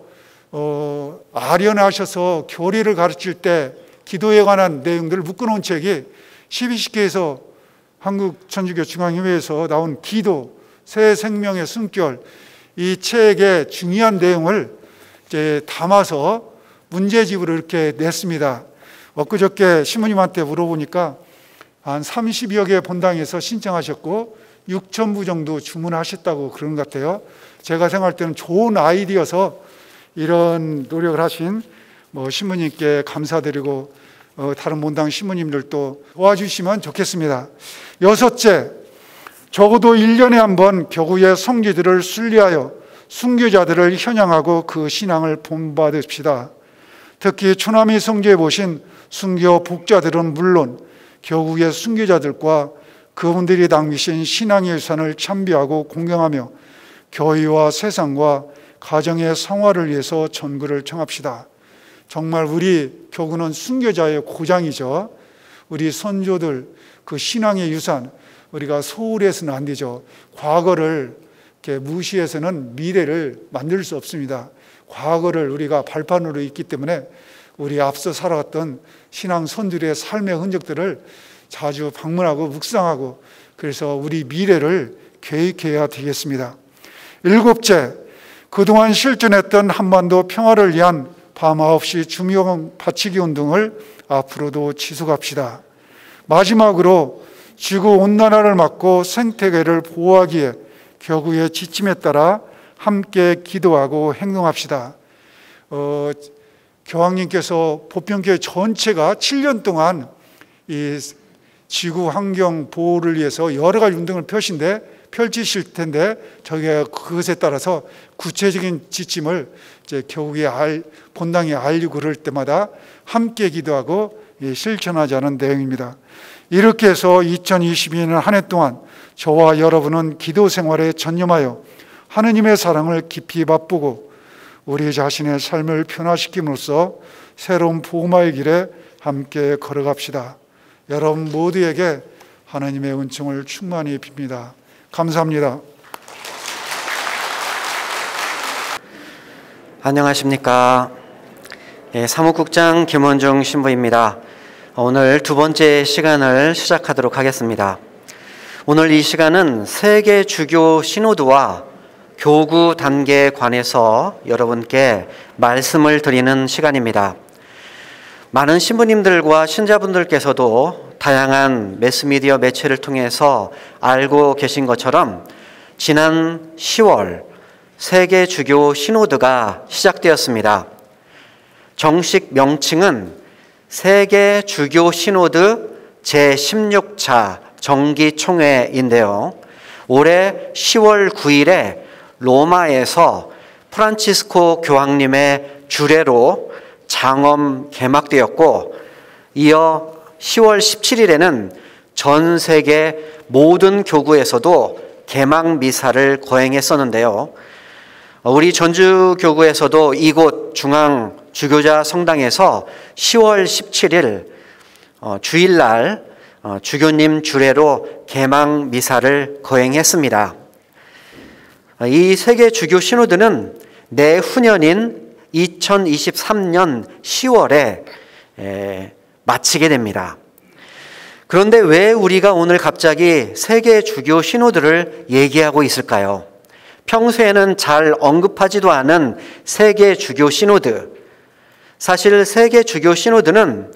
아련하셔서 교리를 가르칠 때 기도에 관한 내용들을 묶어놓은 책이 12식회에서 한국천주교중앙회에서 나온 기도, 새 생명의 숨결, 이 책의 중요한 내용을 이제 담아서 문제집으로 이렇게 냈습니다. 엊그저께 신부님한테 물어보니까 한 30여 개 본당에서 신청하셨고 6,000부 정도 주문하셨다고 그런 것 같아요. 제가 생각할 때는 좋은 아이디어서 이런 노력을 하신 신부님께 감사드리고 다른 본당 신부님들도 도와주시면 좋겠습니다. 여섯째, 적어도 1년에 한 번 교구의 성지들을 순례하여 순교자들을 현양하고 그 신앙을 본받읍시다. 특히 추남이 성지에 보신 순교 복자들은 물론 교구의 순교자들과 그분들이 남기신 신앙의 유산을 참배하고 공경하며 교회와 세상과 가정의 성화를 위해서 전구를 청합시다. 정말 우리 교구는 순교자의 고장이죠. 우리 선조들 그 신앙의 유산 우리가 소홀히 해서는 안 되죠. 과거를 이렇게 무시해서는 미래를 만들 수 없습니다. 과거를 우리가 발판으로 있기 때문에 우리 앞서 살아갔던 신앙 선들의 삶의 흔적들을 자주 방문하고 묵상하고 그래서 우리 미래를 계획해야 되겠습니다. 일곱째, 그동안 실천했던 한반도 평화를 위한 밤 9시 주명 바치기 운동을 앞으로도 지속합시다. 마지막으로 지구온난화를 막고 생태계를 보호하기에 교구의 지침에 따라 함께 기도하고 행동합시다. 교황님께서 보편교회 전체가 7년 동안 이 지구 환경 보호를 위해서 여러 가지 운동을 펼치실 텐데 저희가 그것에 따라서 구체적인 지침을 이제 교구의 본당에 알리고 그럴 때마다 함께 기도하고 실천하자는 내용입니다. 이렇게 해서 2022년 한 해 동안 저와 여러분은 기도 생활에 전념하여 하느님의 사랑을 깊이 맛보고 우리 자신의 삶을 변화시킴으로써 새로운 복음화의 길에 함께 걸어갑시다. 여러분 모두에게 하나님의 은총을 충만히 빕니다. 감사합니다. 안녕하십니까. 사무국장 김원중 신부입니다. 오늘 두 번째 시간을 시작하도록 하겠습니다. 오늘 이 시간은 세계 주교 시노드와 교구 단계에 관해서 여러분께 말씀을 드리는 시간입니다. 많은 신부님들과 신자분들께서도 다양한 매스미디어 매체를 통해서 알고 계신 것처럼 지난 10월 세계 주교 시노드가 시작되었습니다. 정식 명칭은 세계 주교 시노드 제16차 정기총회인데요. 올해 10월 9일에 로마에서 프란치스코 교황님의 주례로 장엄 개막되었고, 이어 10월 17일에는 전 세계 모든 교구에서도 개막 미사를 거행했었는데요. 우리 전주교구에서도 이곳 중앙 주교자 성당에서 10월 17일 주일날 주교님 주례로 개막 미사를 거행했습니다. 이 세계 주교 시노드는 내후년인 2023년 10월에 마치게 됩니다. 그런데 왜 우리가 오늘 갑자기 세계 주교 시노드를 얘기하고 있을까요? 평소에는 잘 언급하지도 않은 세계 주교 시노드. 사실 세계 주교 시노드는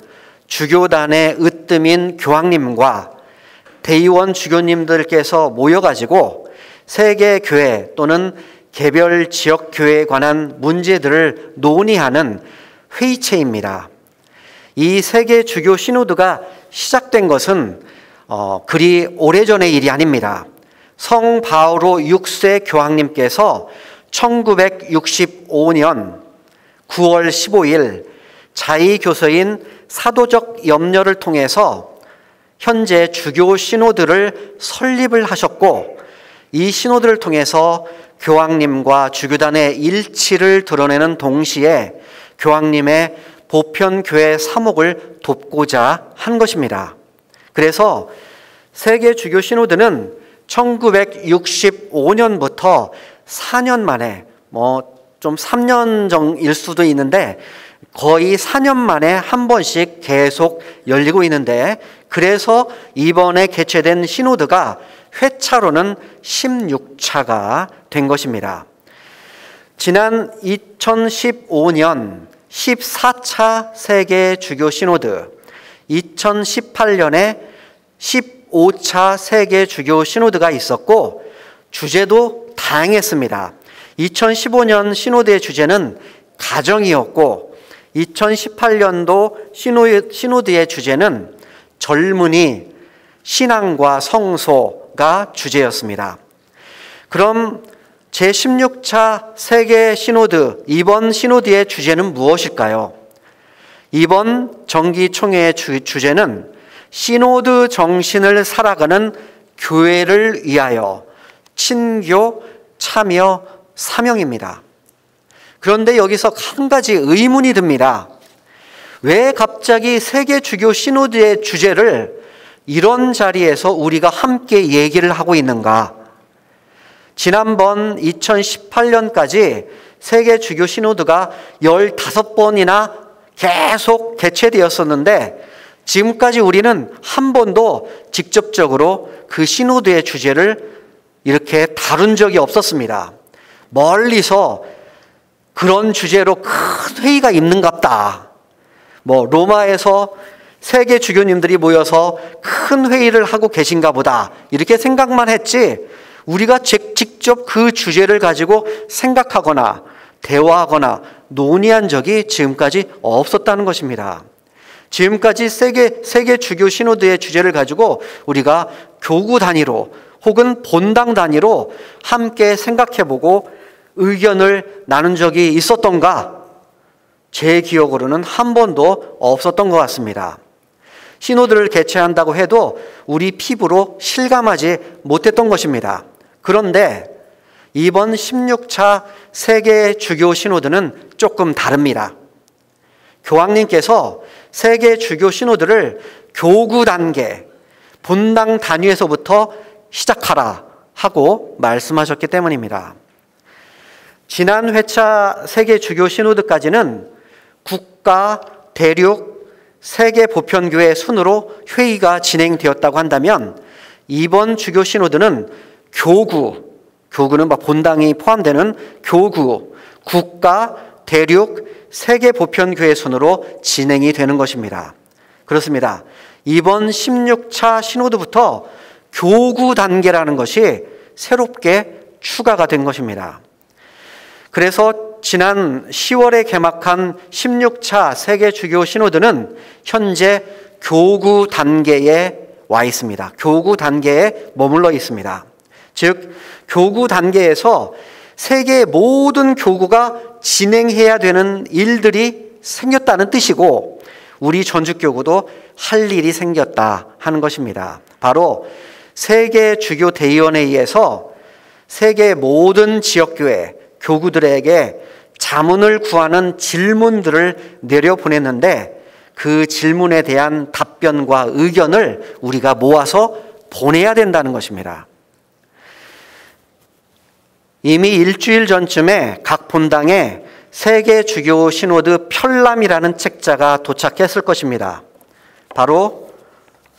주교단의 으뜸인 교황님과 대의원 주교님들께서 모여가지고 세계 교회 또는 개별 지역 교회에 관한 문제들을 논의하는 회의체입니다. 이 세계 주교 시노드가 시작된 것은 그리 오래전의 일이 아닙니다. 성 바오로 6세 교황님께서 1965년 9월 15일 자의교서인 사도적 염려를 통해서 현재 주교 시노드를 설립을 하셨고, 이 시노드를 통해서 교황님과 주교단의 일치를 드러내는 동시에 교황님의 보편교회 사목을 돕고자 한 것입니다. 그래서 세계 주교 시노드는 1965년부터 4년 만에, 좀 3년 정일 수도 있는데 거의 4년 만에 한 번씩 계속 열리고 있는데, 그래서 이번에 개최된 시노드가 회차로는 16차가 된 것입니다. 지난 2015년 14차 세계 주교 시노드, 2018년에 15차 세계 주교 시노드가 있었고 주제도 다양했습니다. 2015년 시노드의 주제는 가정이었고 2018년도 시노드의 주제는 젊은이, 신앙과 성소가 주제였습니다. 그럼 제16차 세계 시노드, 이번 시노드의 주제는 무엇일까요? 이번 정기총회의 주제는 시노드 정신을 살아가는 교회를 위하여 친교, 참여, 사명입니다. 그런데 여기서 한 가지 의문이 듭니다. 왜 갑자기 세계 주교 시노드의 주제를 이런 자리에서 우리가 함께 얘기를 하고 있는가? 지난번 2018년까지 세계 주교 시노드가 15번이나 계속 개최되었었는데 지금까지 우리는 한 번도 직접적으로 그 시노드의 주제를 이렇게 다룬 적이 없었습니다. 멀리서 그런 주제로 큰 회의가 있는갑다. 로마에서 세계 주교님들이 모여서 큰 회의를 하고 계신가 보다. 이렇게 생각만 했지 우리가 직접 그 주제를 가지고 생각하거나 대화하거나 논의한 적이 지금까지 없었다는 것입니다. 지금까지 세계 주교 시노드의 주제를 가지고 우리가 교구 단위로 혹은 본당 단위로 함께 생각해보고 의견을 나눈 적이 있었던가? 제 기억으로는 한 번도 없었던 것 같습니다. 시노드를 개최한다고 해도 우리 피부로 실감하지 못했던 것입니다. 그런데 이번 16차 세계 주교 시노드는 조금 다릅니다. 교황님께서 세계 주교 시노드를 교구 단계, 본당 단위에서부터 시작하라 하고 말씀하셨기 때문입니다. 지난 회차 세계 주교 시노드까지는 국가, 대륙, 세계 보편교회 순으로 회의가 진행되었다고 한다면 이번 주교 시노드는 교구는 본당이 포함되는 교구, 국가, 대륙, 세계 보편교회 순으로 진행이 되는 것입니다. 그렇습니다. 이번 16차 시노드부터 교구 단계라는 것이 새롭게 추가가 된 것입니다. 그래서 지난 10월에 개막한 16차 세계 주교 시노드는 현재 교구 단계에 와 있습니다. 교구 단계에 머물러 있습니다. 즉, 교구 단계에서 세계의 모든 교구가 진행해야 되는 일들이 생겼다는 뜻이고, 우리 전주교구도 할 일이 생겼다 하는 것입니다. 바로 세계 주교 대의원회의에서 세계 모든 지역교회 교구들에게 자문을 구하는 질문들을 내려보냈는데, 그 질문에 대한 답변과 의견을 우리가 모아서 보내야 된다는 것입니다. 이미 일주일 전쯤에 각 본당에 세계 주교 시노드 편람이라는 책자가 도착했을 것입니다. 바로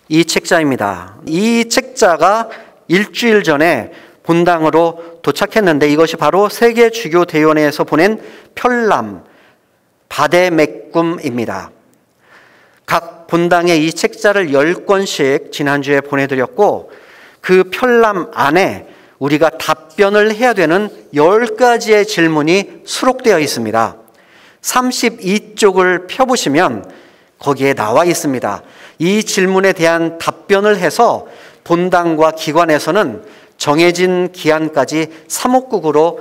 이 책자입니다. 이 책자가 일주일 전에 본당으로 도착했는데, 이것이 바로 세계 주교 대의원회에서 보낸 편람, 바데메쿰입니다. 각 본당에 이 책자를 10권씩 지난주에 보내드렸고, 그 편람 안에 우리가 답변을 해야 되는 10가지의 질문이 수록되어 있습니다. 32쪽을 펴보시면 거기에 나와 있습니다. 이 질문에 대한 답변을 해서 본당과 기관에서는 정해진 기한까지 사목국으로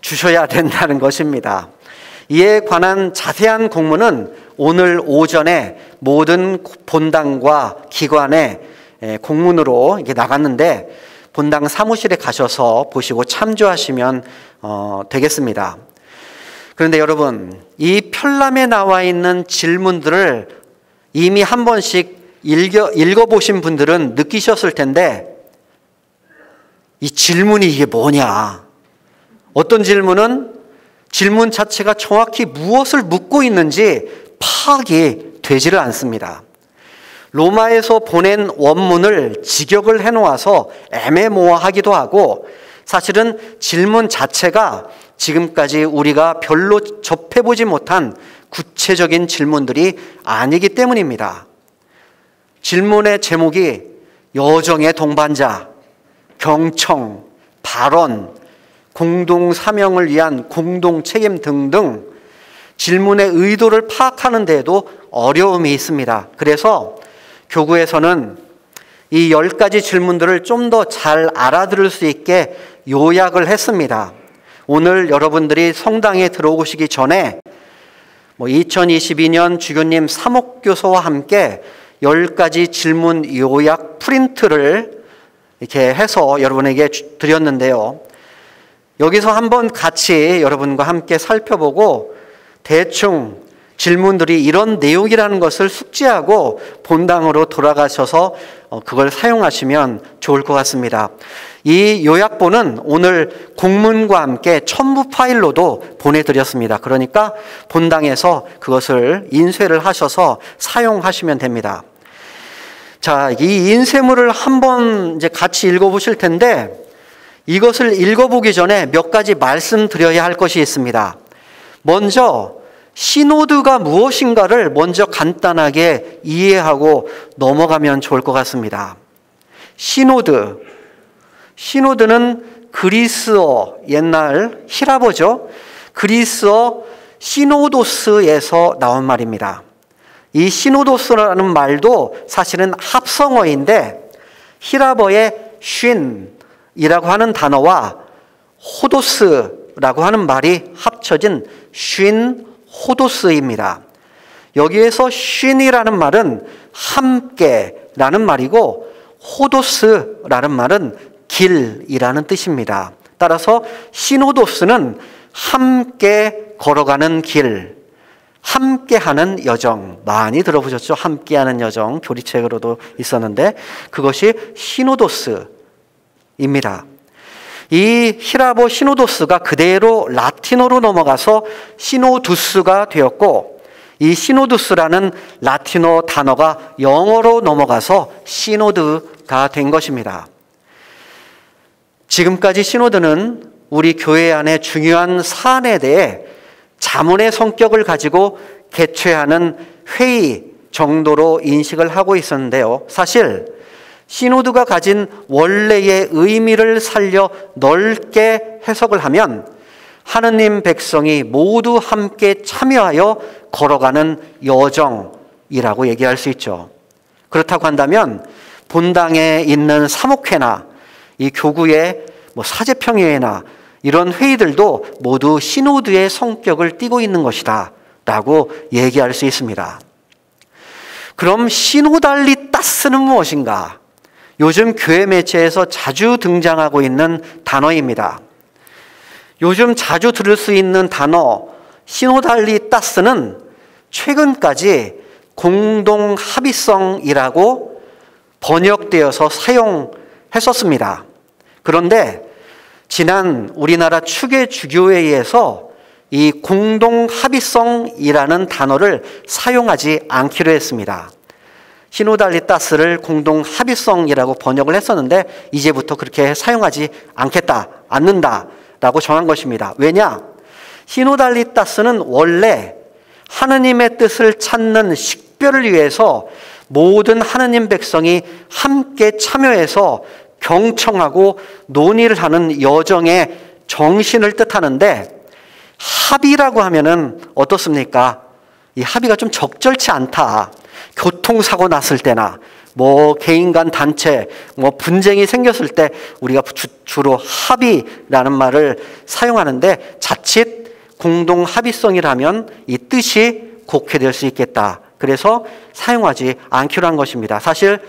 보내주셔야 된다는 것입니다. 이에 관한 자세한 공문은 오늘 오전에 모든 본당과 기관에 공문으로 이게 나갔는데, 본당 사무실에 가셔서 보시고 참조하시면 되겠습니다. 그런데 여러분, 이 편람에 나와 있는 질문들을 이미 한 번씩 읽어보신 분들은 느끼셨을 텐데, 이 질문이 이게 뭐냐? 어떤 질문은 질문 자체가 정확히 무엇을 묻고 있는지 파악이 되지를 않습니다. 로마에서 보낸 원문을 직역을 해놓아서 애매모호하기도 하고, 사실은 질문 자체가 지금까지 우리가 별로 접해보지 못한 구체적인 질문들이 아니기 때문입니다. 질문의 제목이 여정의 동반자, 경청, 발언, 공동 사명을 위한 공동 책임 등등 질문의 의도를 파악하는 데에도 어려움이 있습니다. 그래서 교구에서는 이 10가지 질문들을 좀 더 잘 알아들을 수 있게 요약을 했습니다. 오늘 여러분들이 성당에 들어오시기 전에 2022년 주교님 사목교서와 함께 10가지 질문 요약 프린트를 이렇게 해서 여러분에게 드렸는데요. 여기서 한번 같이 여러분과 함께 살펴보고 대충 질문들이 이런 내용이라는 것을 숙지하고 본당으로 돌아가셔서 그걸 사용하시면 좋을 것 같습니다. 이 요약본은 오늘 공문과 함께 첨부 파일로도 보내드렸습니다. 그러니까 본당에서 그것을 인쇄를 하셔서 사용하시면 됩니다. 자, 이 인쇄물을 한번 이제 같이 읽어보실 텐데, 이것을 읽어보기 전에 몇 가지 말씀드려야 할 것이 있습니다. 먼저 시노드가 무엇인가를 먼저 간단하게 이해하고 넘어가면 좋을 것 같습니다. 시노드는 그리스어, 옛날 히라버죠. 그리스어 시노도스에서 나온 말입니다. 이 시노도스라는 말도 사실은 합성어인데, 히라버의 쉰이라고 하는 단어와 호도스라고 하는 말이 합쳐진 쉰 호도스입니다. 여기에서 쉰이라는 말은 함께라는 말이고, 호도스라는 말은 길이라는 뜻입니다. 따라서 시노도스는 함께 걸어가는 길, 함께하는 여정, 많이 들어보셨죠? 함께하는 여정, 교리책으로도 있었는데 그것이 시노도스입니다. 이 히라보 시노도스가 그대로 라틴어로 넘어가서 시노두스가 되었고, 이 시노두스라는 라틴어 단어가 영어로 넘어가서 시노드가 된 것입니다. 지금까지 시노드는 우리 교회 안에 중요한 사안에 대해 자문의 성격을 가지고 개최하는 회의 정도로 인식을 하고 있었는데요. 사실 시노드가 가진 원래의 의미를 살려 넓게 해석을 하면 하느님 백성이 모두 함께 참여하여 걸어가는 여정이라고 얘기할 수 있죠. 그렇다고 한다면 본당에 있는 사목회나 이 교구의 사제평회나 이런 회의들도 모두 시노드의 성격을 띠고 있는 것이다 라고 얘기할 수 있습니다. 그럼 시노달리따스는 무엇인가? 요즘 교회 매체에서 자주 등장하고 있는 단어입니다. 요즘 자주 들을 수 있는 단어 시노달리따스는 최근까지 공동합의성이라고 번역되어서 사용했었습니다. 그런데 지난 우리나라 추계주교회의에서 이 공동합의성이라는 단어를 사용하지 않기로 했습니다. 시노달리따스를 공동합의성이라고 번역을 했었는데 이제부터 그렇게 사용하지 않는다라고 정한 것입니다. 왜냐? 시노달리따스는 원래 하느님의 뜻을 찾는 식별을 위해서 모든 하느님 백성이 함께 참여해서 경청하고 논의를 하는 여정의 정신을 뜻하는데, 합의라고 하면은 어떻습니까? 이 합의가 좀 적절치 않다. 교통사고 났을 때나 개인 간 단체 분쟁이 생겼을 때 우리가 주로 합의라는 말을 사용하는데, 자칫 공동합의성이라면 이 뜻이 곡해될 수 있겠다. 그래서 사용하지 않기로 한 것입니다. 사실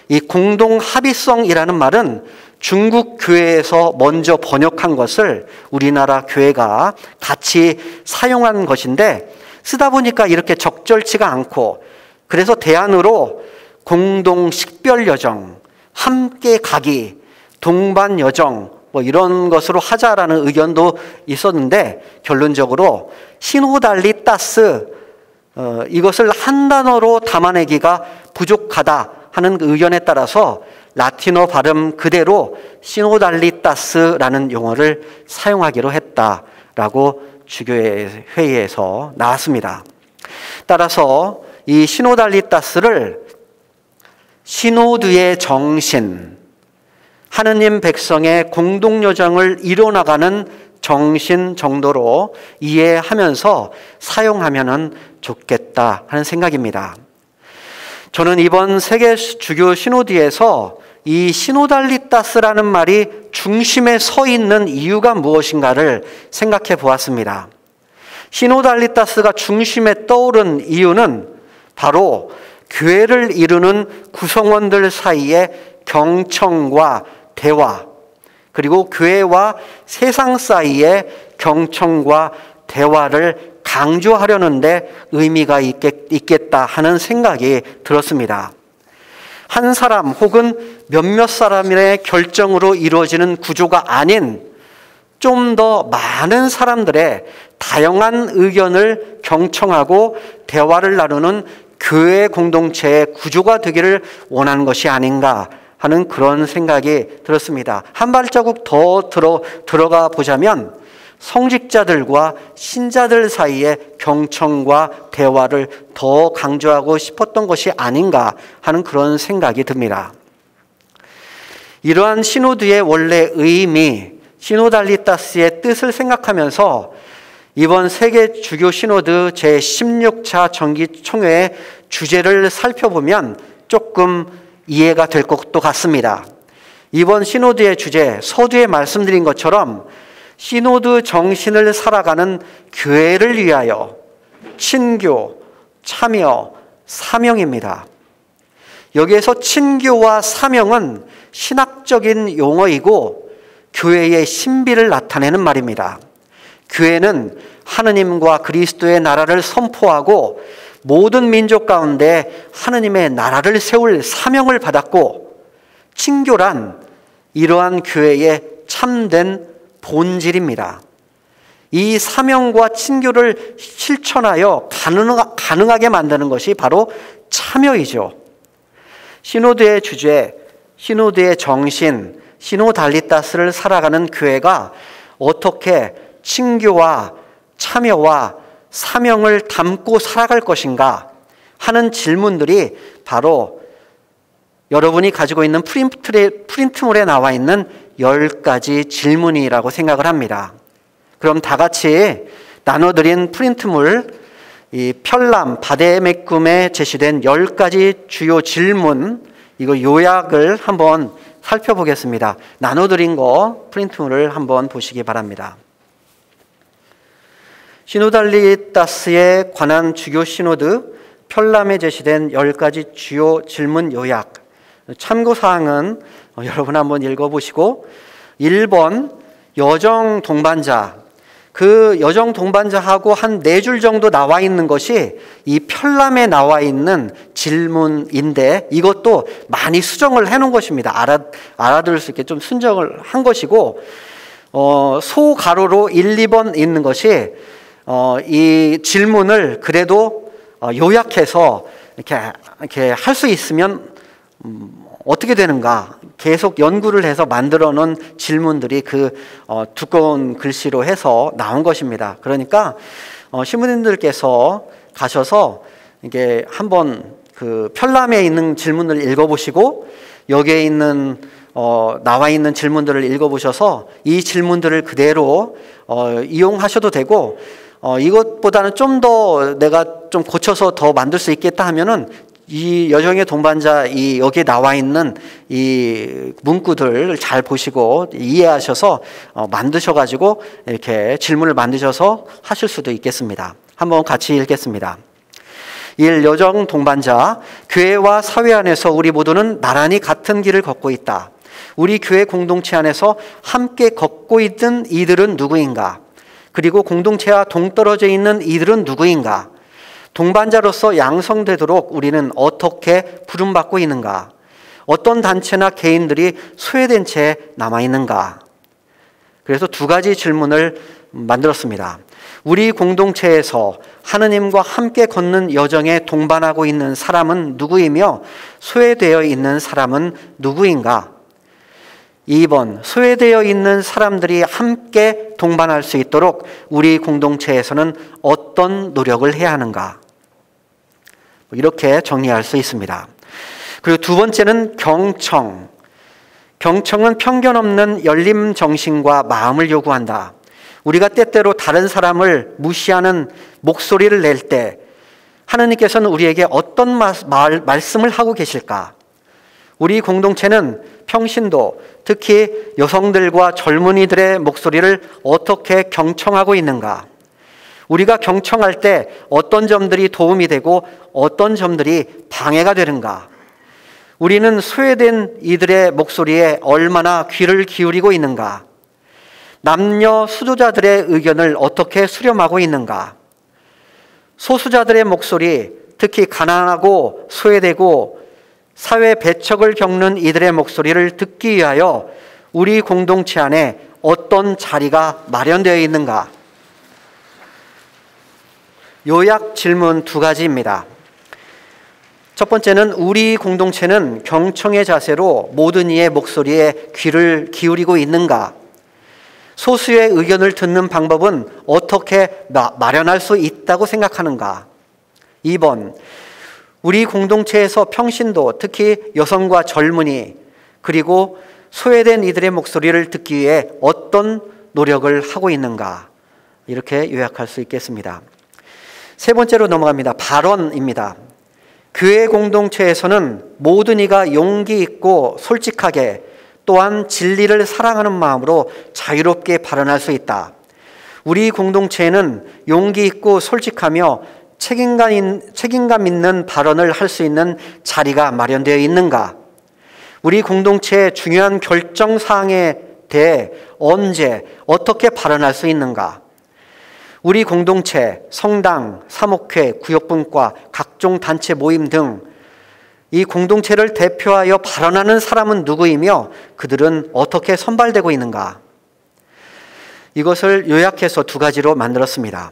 이 공동합의성이라는 말은 중국 교회에서 먼저 번역한 것을 우리나라 교회가 같이 사용한 것인데, 쓰다 보니까 이렇게 적절치가 않고, 그래서 대안으로 공동식별여정, 함께 가기, 동반여정 이런 것으로 하자라는 의견도 있었는데, 결론적으로 시노달리따스 이것을 한 단어로 담아내기가 부족하다 하는 의견에 따라서 라틴어 발음 그대로 시노달리따스라는 용어를 사용하기로 했다라고 주교회 회의에서 나왔습니다. 따라서 이 시노달리따스를 시노드의 정신, 하느님 백성의 공동여정을 이뤄나가는 정신 정도로 이해하면서 사용하면 좋겠다 하는 생각입니다. 저는 이번 세계 주교 시노드에서 이 시노달리따스라는 말이 중심에 서 있는 이유가 무엇인가를 생각해 보았습니다. 시노달리따스가 중심에 떠오른 이유는 바로 교회를 이루는 구성원들 사이의 경청과 대화, 그리고 교회와 세상 사이의 경청과 대화를 강조하려는 데 의미가 있겠다 하는 생각이 들었습니다. 한 사람 혹은 몇몇 사람의 결정으로 이루어지는 구조가 아닌 좀 더 많은 사람들의 다양한 의견을 경청하고 대화를 나누는 교회 공동체의 구조가 되기를 원하는 것이 아닌가 하는 그런 생각이 들었습니다. 한 발자국 더 들어가 보자면 성직자들과 신자들 사이의 경청과 대화를 더 강조하고 싶었던 것이 아닌가 하는 그런 생각이 듭니다. 이러한 시노드의 원래 의미, 시노달리따스의 뜻을 생각하면서 이번 세계 주교 시노드 제16차 정기 총회의 주제를 살펴보면 조금 이해가 될 것도 같습니다. 이번 시노드의 주제, 서두에 말씀드린 것처럼 시노드 정신을 살아가는 교회를 위하여 친교, 참여, 사명입니다. 여기에서 친교와 사명은 신학적인 용어이고 교회의 신비를 나타내는 말입니다. 교회는 하느님과 그리스도의 나라를 선포하고 모든 민족 가운데 하느님의 나라를 세울 사명을 받았고, 친교란 이러한 교회의 참된 본질입니다. 이 사명과 친교를 실천하여 가능하게 만드는 것이 바로 참여이죠. 시노드의 주제, 시노드의 정신, 시노달리타스를 살아가는 교회가 어떻게 친교와 참여와 사명을 담고 살아갈 것인가 하는 질문들이 바로 여러분이 가지고 있는 프린트물에 나와 있는 10가지 질문이라고 생각을 합니다. 그럼 다 같이 나눠드린 프린트물, 이 편람 바데메쿰에 제시된 10가지 주요 질문, 이거 요약을 한번 살펴보겠습니다. 나눠드린 거 프린트물을 한번 보시기 바랍니다. 시노달리타스에 관한 주교 시노드 편람에 제시된 10가지 주요 질문 요약. 참고사항은 여러분 한번 읽어보시고, 1번 여정 동반자. 그 여정 동반자하고 한 4줄 정도 나와 있는 것이 이 편람에 나와 있는 질문인데, 이것도 많이 수정을 해놓은 것입니다. 알아들을 수 있게 좀 순정을 한 것이고, 소가로로 1, 2번 있는 것이 이 질문을 그래도 요약해서 이렇게 할 수 있으면 어떻게 되는가 계속 연구를 해서 만들어 놓은 질문들이 그 두꺼운 글씨로 해서 나온 것입니다. 그러니까 신부님들께서 가셔서 이게 한번 그 편람에 있는 질문을 읽어보시고, 여기에 있는 나와 있는 질문들을 읽어보셔서 이 질문들을 그대로 이용하셔도 되고, 이것보다는 좀 더 내가 좀 고쳐서 더 만들 수 있겠다 하면은 이 여정의 동반자 여기에 나와 있는 이 문구들을 잘 보시고 이해하셔서 만드셔가지고 이렇게 질문을 만드셔서 하실 수도 있겠습니다. 한번 같이 읽겠습니다. 1. 여정 동반자. 교회와 사회 안에서 우리 모두는 나란히 같은 길을 걷고 있다. 우리 교회 공동체 안에서 함께 걷고 있는 이들은 누구인가? 그리고 공동체와 동떨어져 있는 이들은 누구인가? 동반자로서 양성되도록 우리는 어떻게 부름받고 있는가? 어떤 단체나 개인들이 소외된 채 남아있는가? 그래서 2가지 질문을 만들었습니다. 우리 공동체에서 하느님과 함께 걷는 여정에 동반하고 있는 사람은 누구이며 소외되어 있는 사람은 누구인가? 2번, 소외되어 있는 사람들이 함께 동반할 수 있도록 우리 공동체에서는 어떤 노력을 해야 하는가? 이렇게 정리할 수 있습니다. 그리고 2번째는 경청. 경청은 편견 없는 열림 정신과 마음을 요구한다. 우리가 때때로 다른 사람을 무시하는 목소리를 낼 때 하느님께서는 우리에게 어떤 말씀을 하고 계실까? 우리 공동체는 평신도, 특히 여성들과 젊은이들의 목소리를 어떻게 경청하고 있는가? 우리가 경청할 때 어떤 점들이 도움이 되고 어떤 점들이 방해가 되는가? 우리는 소외된 이들의 목소리에 얼마나 귀를 기울이고 있는가? 남녀 수도자들의 의견을 어떻게 수렴하고 있는가? 소수자들의 목소리, 특히 가난하고 소외되고 사회 배척을 겪는 이들의 목소리를 듣기 위하여 우리 공동체 안에 어떤 자리가 마련되어 있는가? 요약 질문 2가지입니다. 첫 번째는 우리 공동체는 경청의 자세로 모든 이의 목소리에 귀를 기울이고 있는가? 소수의 의견을 듣는 방법은 어떻게 마련할 수 있다고 생각하는가? 2번, 우리 공동체에서 평신도, 특히 여성과 젊은이, 그리고 소외된 이들의 목소리를 듣기 위해 어떤 노력을 하고 있는가? 이렇게 요약할 수 있겠습니다. 3번째로 넘어갑니다. 발언입니다. 교회 공동체에서는 모든 이가 용기 있고 솔직하게 또한 진리를 사랑하는 마음으로 자유롭게 발언할 수 있다. 우리 공동체에는 용기 있고 솔직하며 책임감 있는 발언을 할 수 있는 자리가 마련되어 있는가? 우리 공동체의 중요한 결정 사항에 대해 언제 어떻게 발언할 수 있는가? 우리 공동체, 성당, 사목회, 구역분과 각종 단체 모임 등 이 공동체를 대표하여 발언하는 사람은 누구이며 그들은 어떻게 선발되고 있는가? 이것을 요약해서 두 가지로 만들었습니다.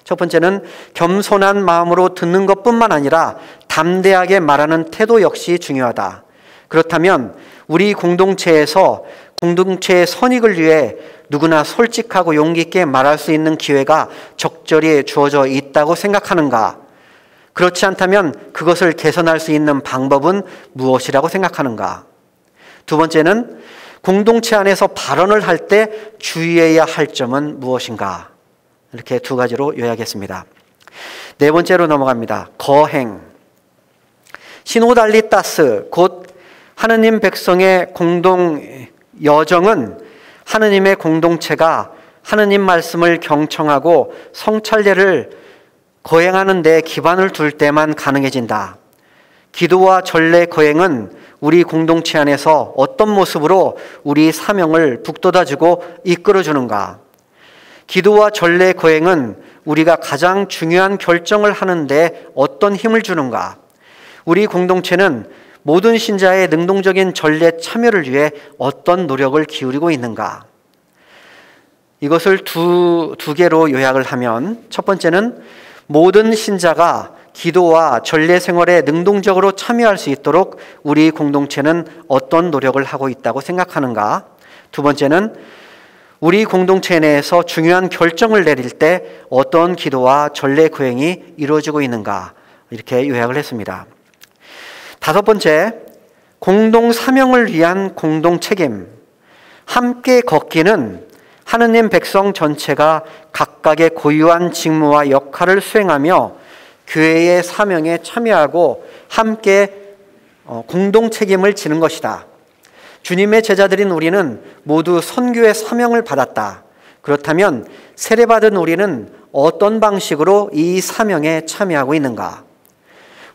첫 번째는 겸손한 마음으로 듣는 것뿐만 아니라 담대하게 말하는 태도 역시 중요하다. 그렇다면 우리 공동체에서 공동체의 선익을 위해 누구나 솔직하고 용기 있게 말할 수 있는 기회가 적절히 주어져 있다고 생각하는가? 그렇지 않다면 그것을 개선할 수 있는 방법은 무엇이라고 생각하는가? 두 번째는 공동체 안에서 발언을 할 때 주의해야 할 점은 무엇인가? 이렇게 두 가지로 요약했습니다. 네 번째로 넘어갑니다. 거행. 시노달리타스, 곧 하느님 백성의 공동 여정은 하느님의 공동체가 하느님 말씀을 경청하고 성찰례를 거행하는 데 기반을 둘 때만 가능해진다. 기도와 전례 거행은 우리 공동체 안에서 어떤 모습으로 우리 사명을 북돋아주고 이끌어주는가? 기도와 전례 거행은 우리가 가장 중요한 결정을 하는데 어떤 힘을 주는가? 우리 공동체는 모든 신자의 능동적인 전례 참여를 위해 어떤 노력을 기울이고 있는가? 이것을 두 개로 요약을 하면, 첫 번째는 모든 신자가 기도와 전례 생활에 능동적으로 참여할 수 있도록 우리 공동체는 어떤 노력을 하고 있다고 생각하는가? 두 번째는 우리 공동체 내에서 중요한 결정을 내릴 때 어떤 기도와 전례 거행이 이루어지고 있는가? 이렇게 요약을 했습니다. 다섯 번째, 공동 사명을 위한 공동 책임. 함께 걷기는 하느님 백성 전체가 각각의 고유한 직무와 역할을 수행하며 교회의 사명에 참여하고 함께 공동 책임을 지는 것이다. 주님의 제자들인 우리는 모두 선교의 사명을 받았다. 그렇다면 세례받은 우리는 어떤 방식으로 이 사명에 참여하고 있는가?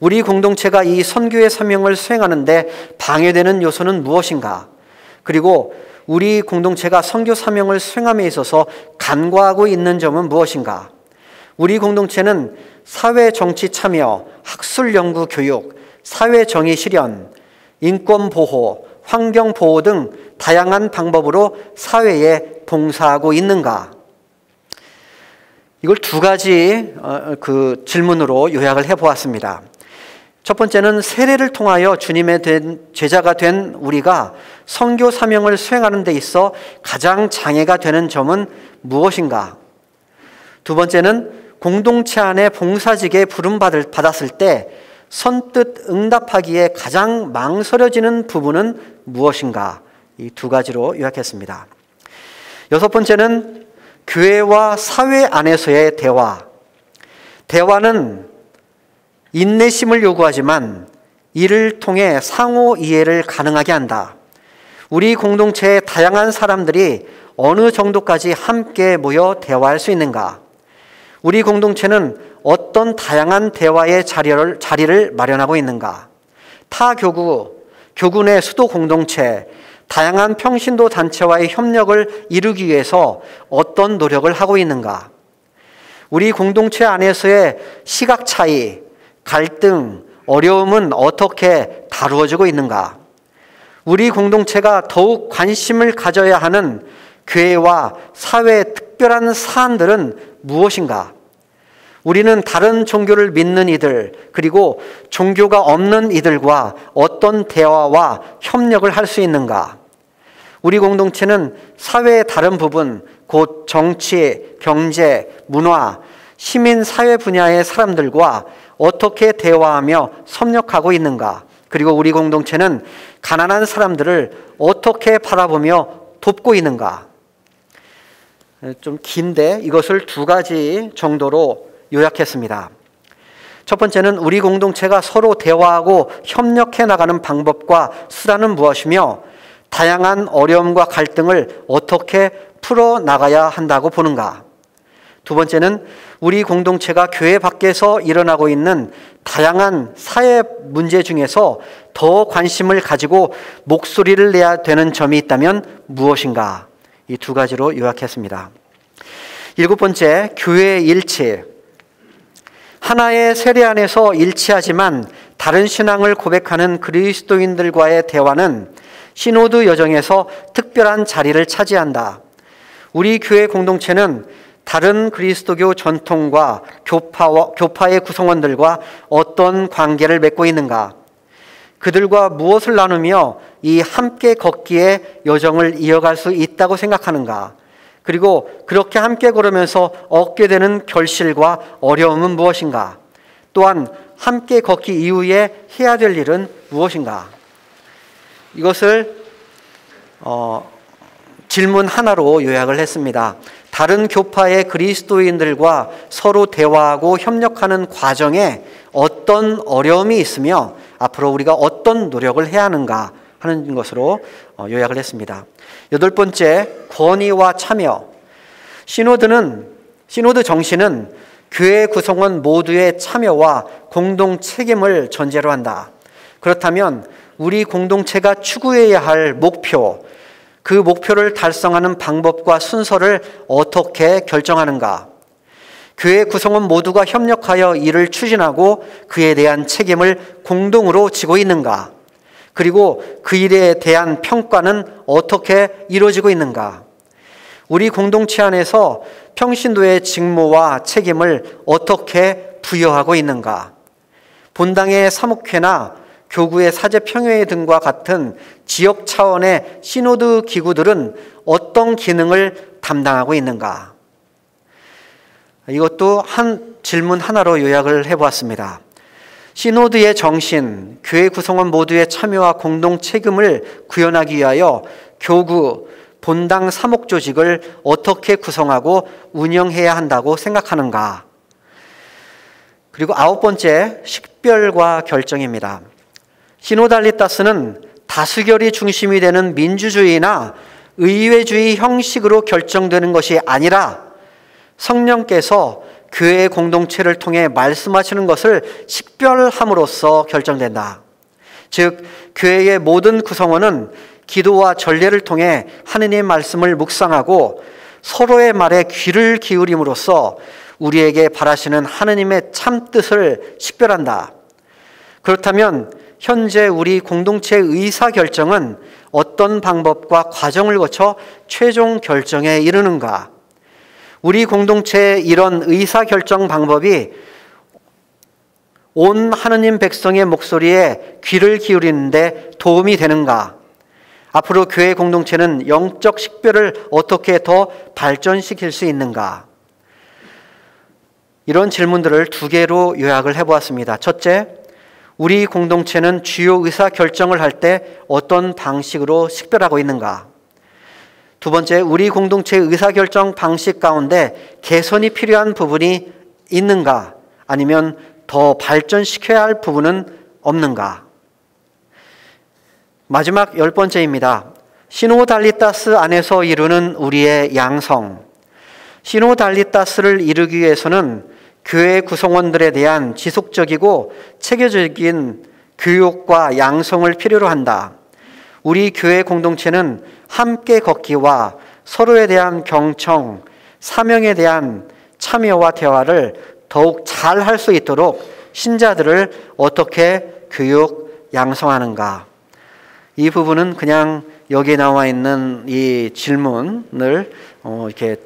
우리 공동체가 이 선교의 사명을 수행하는데 방해되는 요소는 무엇인가? 그리고 우리 공동체가 선교 사명을 수행함에 있어서 간과하고 있는 점은 무엇인가? 우리 공동체는 사회 정치 참여, 학술 연구 교육, 사회 정의 실현, 인권 보호, 환경 보호 등 다양한 방법으로 사회에 봉사하고 있는가? 이걸 두 가지 질문으로 요약을 해보았습니다. 첫 번째는 세례를 통하여 주님의 제자가 된 우리가 선교 사명을 수행하는 데 있어 가장 장애가 되는 점은 무엇인가? 두 번째는 공동체 안에 봉사직에 부름받았을 때 선뜻 응답하기에 가장 망설여지는 부분은 무엇인가? 이 두 가지로 요약했습니다. 여섯 번째는 교회와 사회 안에서의 대화. 대화는 인내심을 요구하지만 이를 통해 상호 이해를 가능하게 한다. 우리 공동체의 다양한 사람들이 어느 정도까지 함께 모여 대화할 수 있는가? 우리 공동체는 어떤 다양한 대화의 자리를 마련하고 있는가? 타 교구 내 수도 공동체, 다양한 평신도 단체와의 협력을 이루기 위해서 어떤 노력을 하고 있는가? 우리 공동체 안에서의 시각 차이, 갈등, 어려움은 어떻게 다루어지고 있는가? 우리 공동체가 더욱 관심을 가져야 하는 교회와 사회의 특별한 사안들은 무엇인가? 우리는 다른 종교를 믿는 이들, 그리고 종교가 없는 이들과 어떤 대화와 협력을 할 수 있는가? 우리 공동체는 사회의 다른 부분, 곧 정치, 경제, 문화, 시민 사회 분야의 사람들과 어떻게 대화하며 협력하고 있는가? 그리고 우리 공동체는 가난한 사람들을 어떻게 바라보며 돕고 있는가? 좀 긴데 이것을 두 가지 정도로 요약했습니다. 첫 번째는 우리 공동체가 서로 대화하고 협력해 나가는 방법과 수단은 무엇이며 다양한 어려움과 갈등을 어떻게 풀어나가야 한다고 보는가? 두 번째는 우리 공동체가 교회 밖에서 일어나고 있는 다양한 사회 문제 중에서 더 관심을 가지고 목소리를 내야 되는 점이 있다면 무엇인가? 이 두 가지로 요약했습니다. 일곱 번째, 교회의 일치. 하나의 세례 안에서 일치하지만 다른 신앙을 고백하는 그리스도인들과의 대화는 시노드 여정에서 특별한 자리를 차지한다. 우리 교회 공동체는 다른 그리스도교 전통과 교파의 구성원들과 어떤 관계를 맺고 있는가? 그들과 무엇을 나누며 이 함께 걷기의 여정을 이어갈 수 있다고 생각하는가? 그리고 그렇게 함께 걸으면서 얻게 되는 결실과 어려움은 무엇인가? 또한 함께 걷기 이후에 해야 될 일은 무엇인가? 이것을 질문 하나로 요약을 했습니다. 다른 교파의 그리스도인들과 서로 대화하고 협력하는 과정에 어떤 어려움이 있으며 앞으로 우리가 어떤 노력을 해야 하는가 하는 것으로 요약을 했습니다. 여덟 번째, 권위와 참여. 시노드 정신은 교회 구성원 모두의 참여와 공동 책임을 전제로 한다. 그렇다면 우리 공동체가 추구해야 할 목표, 그 목표를 달성하는 방법과 순서를 어떻게 결정하는가? 교회 구성원 모두가 협력하여 이를 추진하고 그에 대한 책임을 공동으로 지고 있는가? 그리고 그 일에 대한 평가는 어떻게 이루어지고 있는가? 우리 공동체 안에서 평신도의 직무와 책임을 어떻게 부여하고 있는가? 본당의 사목회나 교구의 사제평회회 등과 같은 지역 차원의 시노드 기구들은 어떤 기능을 담당하고 있는가? 이것도 한 질문 하나로 요약을 해보았습니다. 시노드의 정신, 교회 구성원 모두의 참여와 공동 책임을 구현하기 위하여 교구, 본당 사목 조직을 어떻게 구성하고 운영해야 한다고 생각하는가? 그리고 아홉 번째, 식별과 결정입니다. 시노달리타스는 다수결이 중심이 되는 민주주의나 의회주의 형식으로 결정되는 것이 아니라 성령께서 교회 공동체를 통해 말씀하시는 것을 식별함으로써 결정된다. 즉, 교회의 모든 구성원은 기도와 전례를 통해 하느님의 말씀을 묵상하고 서로의 말에 귀를 기울임으로써 우리에게 바라시는 하느님의 참 뜻을 식별한다. 그렇다면 현재 우리 공동체의 의사결정은 어떤 방법과 과정을 거쳐 최종 결정에 이르는가? 우리 공동체의 이런 의사결정 방법이 온 하느님 백성의 목소리에 귀를 기울이는데 도움이 되는가? 앞으로 교회 공동체는 영적 식별을 어떻게 더 발전시킬 수 있는가? 이런 질문들을 두 개로 요약을 해보았습니다. 첫째, 우리 공동체는 주요 의사결정을 할 때 어떤 방식으로 식별하고 있는가? 두 번째, 우리 공동체의 의사결정 방식 가운데 개선이 필요한 부분이 있는가? 아니면 더 발전시켜야 할 부분은 없는가? 마지막 열 번째입니다. 시노달리타스 안에서 이루는 우리의 양성. 시노달리타스를 이루기 위해서는 교회 구성원들에 대한 지속적이고 체계적인 교육과 양성을 필요로 한다. 우리 교회 공동체는 함께 걷기와 서로에 대한 경청, 사명에 대한 참여와 대화를 더욱 잘 할 수 있도록 신자들을 어떻게 교육, 양성하는가? 이 부분은 그냥 여기에 나와 있는 이 질문을 이렇게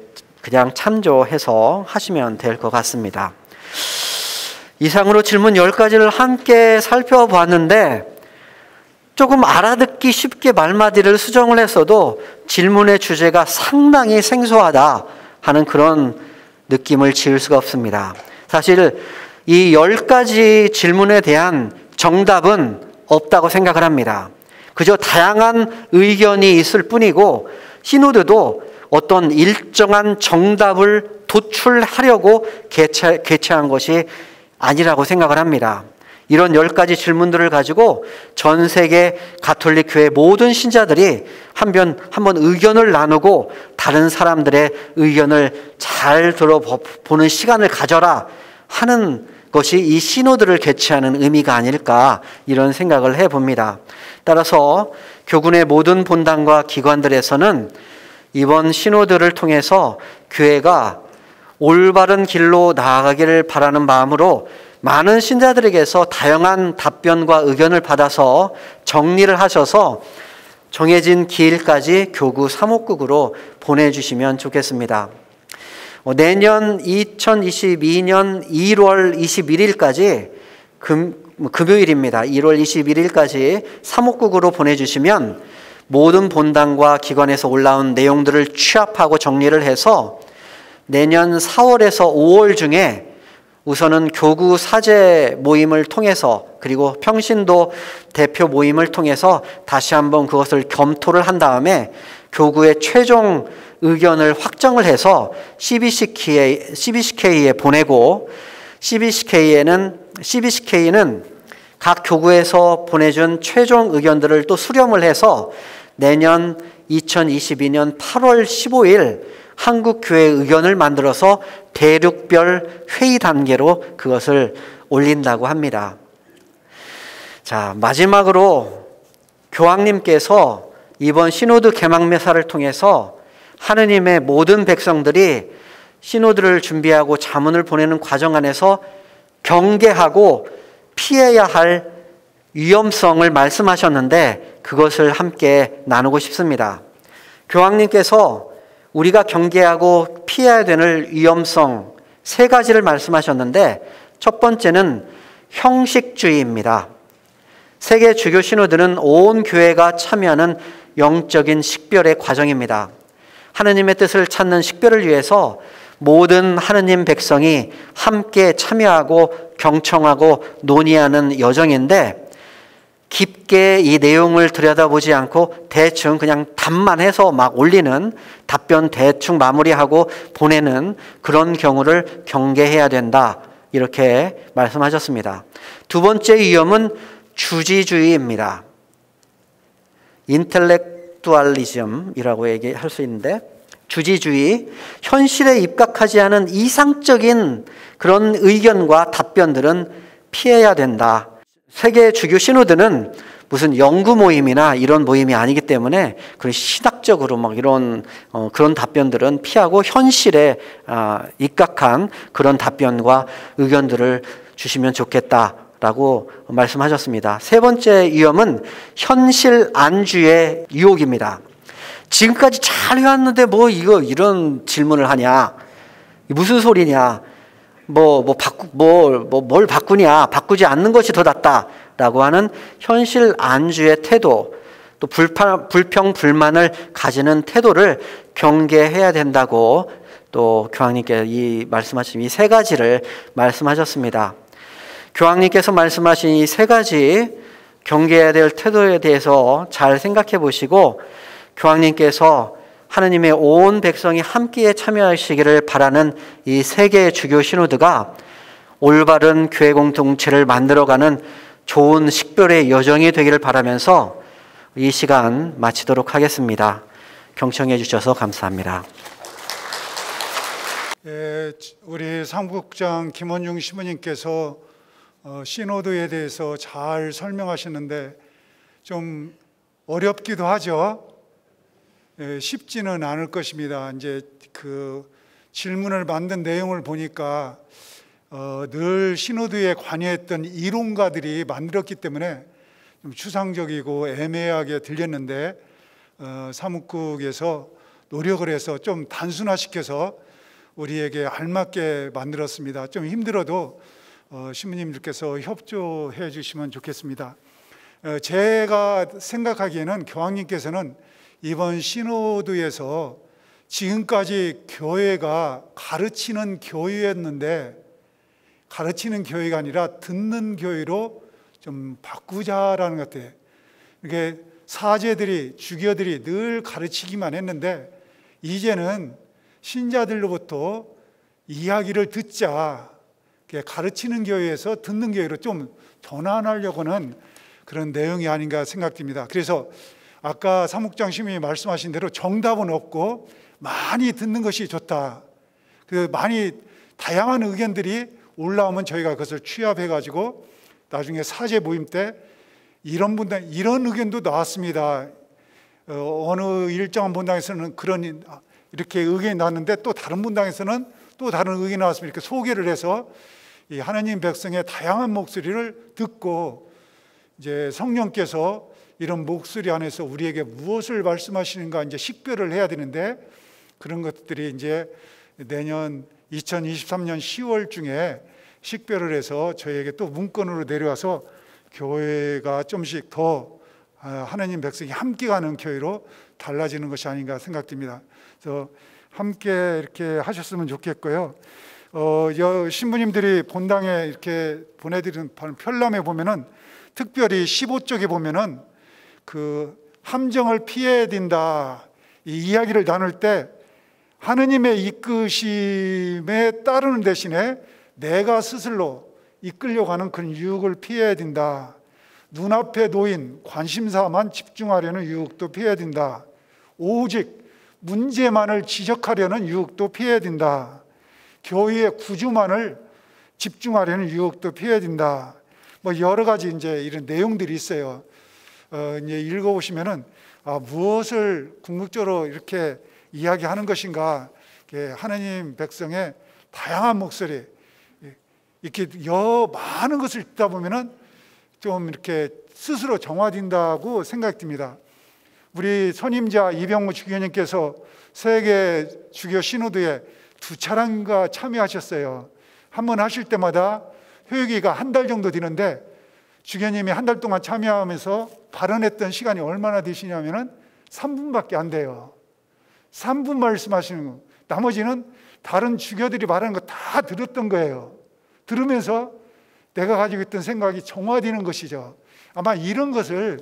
그냥 참조해서 하시면 될 것 같습니다. 이상으로 질문 10가지를 함께 살펴보았는데 조금 알아듣기 쉽게 말마디를 수정을 했어도 질문의 주제가 상당히 생소하다 하는 그런 느낌을 지을 수가 없습니다. 사실 이 10가지 질문에 대한 정답은 없다고 생각을 합니다. 그저 다양한 의견이 있을 뿐이고 시노드도 어떤 일정한 정답을 도출하려고 개최한 것이 아니라고 생각을 합니다. 이런 10가지 질문들을 가지고 전 세계 가톨릭 교회 모든 신자들이 한번 의견을 나누고 다른 사람들의 의견을 잘 들어보는 시간을 가져라 하는 것이 이 시노드를 개최하는 의미가 아닐까, 이런 생각을 해봅니다. 따라서 교군의 모든 본당과 기관들에서는 이번 시노드를 통해서 교회가 올바른 길로 나아가기를 바라는 마음으로 많은 신자들에게서 다양한 답변과 의견을 받아서 정리를 하셔서 정해진 기일까지 교구 사목국으로 보내주시면 좋겠습니다. 내년 2022년 1월 21일까지 금요일입니다. 1월 21일까지 사목국으로 보내주시면 모든 본당과 기관에서 올라온 내용들을 취합하고 정리를 해서 내년 4월에서 5월 중에 우선은 교구 사제 모임을 통해서, 그리고 평신도 대표 모임을 통해서 다시 한번 그것을 검토를 한 다음에 교구의 최종 의견을 확정을 해서 CBCK에 보내고, CBCK는 각 교구에서 보내준 최종 의견들을 또 수렴을 해서 내년 2022년 8월 15일 한국교회 의견을 만들어서 대륙별 회의 단계로 그것을 올린다고 합니다. 자, 마지막으로 교황님께서 이번 시노드 개막매사를 통해서 하느님의 모든 백성들이 시노드를 준비하고 자문을 보내는 과정 안에서 경계하고 피해야 할 위험성을 말씀하셨는데, 그것을 함께 나누고 싶습니다. 교황님께서 우리가 경계하고 피해야 되는 위험성 3가지를 말씀하셨는데, 첫 번째는 형식주의입니다. 세계 주교 시노드는 온 교회가 참여하는 영적인 식별의 과정입니다. 하느님의 뜻을 찾는 식별을 위해서 모든 하느님 백성이 함께 참여하고 경청하고 논의하는 여정인데, 깊게 이 내용을 들여다보지 않고 대충 그냥 답만 해서 막 올리는, 답변 대충 마무리하고 보내는 그런 경우를 경계해야 된다, 이렇게 말씀하셨습니다. 두 번째 위험은 주지주의입니다. 인텔렉tualism이라고 얘기할 수 있는데, 주지주의, 현실에 입각하지 않은 이상적인 그런 의견과 답변들은 피해야 된다. 세계 주교 시노드는 무슨 연구 모임이나 이런 모임이 아니기 때문에 그런 신학적으로 막 이런 그런 답변들은 피하고 현실에 입각한 그런 답변과 의견들을 주시면 좋겠다라고 말씀하셨습니다. 세 번째 위험은 현실 안주의 유혹입니다. 지금까지 잘 해왔는데 뭐 이런 질문을 하냐? 무슨 소리냐? 뭘 바꾸냐? 바꾸지 않는 것이 더 낫다라고 하는 현실 안주의 태도, 또 불평, 불만을 가지는 태도를 경계해야 된다고 또 교황님께 말씀하신 이 3가지를 말씀하셨습니다. 교황님께서 말씀하신 이 3가지 경계해야 될 태도에 대해서 잘 생각해 보시고, 교황님께서 하느님의 온 백성이 함께 참여하시기를 바라는 이 세계 주교 시노드가 올바른 교회 공동체를 만들어가는 좋은 식별의 여정이 되기를 바라면서 이 시간 마치도록 하겠습니다. 경청해 주셔서 감사합니다. 우리 사무국장 김원중 시무님께서 시노드에 대해서 잘 설명하시는데 좀 어렵기도 하죠. 쉽지는 않을 것입니다. 이제 그 질문을 만든 내용을 보니까 늘 시노드에 관여했던 이론가들이 만들었기 때문에 좀 추상적이고 애매하게 들렸는데, 사무국에서 노력을 해서 좀 단순화시켜서 우리에게 알맞게 만들었습니다. 좀 힘들어도 신부님들께서 협조해 주시면 좋겠습니다. 제가 생각하기에는 교황님께서는 이번 시노드에서 지금까지 교회가 가르치는 교회였는데, 가르치는 교회가 아니라 듣는 교회로 좀 바꾸자라는 것 같아요. 이게 사제들이, 주교들이 늘 가르치기만 했는데, 이제는 신자들로부터 이야기를 듣자, 가르치는 교회에서 듣는 교회로 좀 전환하려고 하는 그런 내용이 아닌가 생각됩니다. 그래서 아까 사무국장 시민이 말씀하신 대로 정답은 없고 많이 듣는 것이 좋다. 그 많이 다양한 의견들이 올라오면 저희가 그것을 취합해가지고 나중에 사제 모임 때 이런 의견도 나왔습니다. 어느 일정한 본당에서는 이렇게 의견이 나왔는데 또 다른 본당에서는 또 다른 의견이 나왔습니다. 이렇게 소개를 해서 이 하나님 백성의 다양한 목소리를 듣고 이제 성령께서 이런 목소리 안에서 우리에게 무엇을 말씀하시는가 이제 식별을 해야 되는데, 그런 것들이 이제 내년 2023년 10월 중에 식별을 해서 저희에게 또 문건으로 내려와서 교회가 좀씩 더 하나님 백성이 함께 가는 교회로 달라지는 것이 아닌가 생각됩니다. 그래서 함께 이렇게 하셨으면 좋겠고요. 신부님들이 본당에 이렇게 보내드리는 편람에 보면은 특별히 15쪽에 보면은 그 함정을 피해야 된다, 이 이야기를 나눌 때 하느님의 이끄심에 따르는 대신에 내가 스스로 이끌려고 하는 그런 유혹을 피해야 된다. 눈앞에 놓인 관심사만 집중하려는 유혹도 피해야 된다. 오직 문제만을 지적하려는 유혹도 피해야 된다. 교회의 구주만을 집중하려는 유혹도 피해야 된다. 뭐 여러 가지 이제 이런 내용들이 있어요. 이제 읽어보시면은 무엇을 궁극적으로 이렇게 이야기하는 것인가, 하나님 백성의 다양한 목소리, 이렇게 많은 것을 듣다 보면은 좀 이렇게 스스로 정화된다고 생각됩니다. 우리 선임자 이병우 주교님께서 세계 주교 시노드에 2차례인가 참여하셨어요. 한 번 하실 때마다 회의가 한 달 정도 되는데 주교님이 한 달 동안 참여하면서 발언했던 시간이 얼마나 되시냐면은 3분밖에 안 돼요. 3분 말씀하시는 거. 나머지는 다른 주교들이 말하는 거 다 들었던 거예요. 들으면서 내가 가지고 있던 생각이 정화되는 것이죠. 아마 이런 것을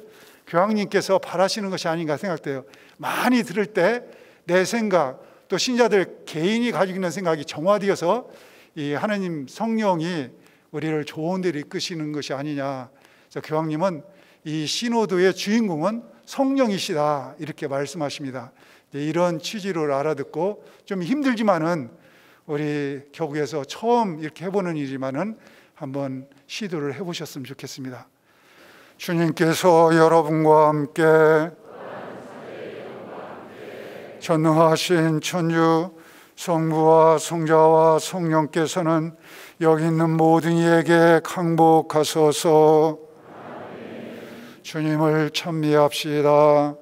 교황님께서 바라시는 것이 아닌가 생각돼요. 많이 들을 때 내 생각, 또 신자들 개인이 가지고 있는 생각이 정화되어서 이 하나님 성령이 우리를 좋은 데로 이끄시는 것이 아니냐. 그래서 교황님은 이 시노드의 주인공은 성령이시다, 이렇게 말씀하십니다. 이런 취지를 알아듣고 좀 힘들지만은 우리 교구에서 처음 이렇게 해보는 일이지만은 한번 시도를 해보셨으면 좋겠습니다. 주님께서 여러분과 함께 전능하신 천주 성부와 성자와 성령께서는 여기 있는 모든 이에게 강복하소서. 주님을 찬미합시다.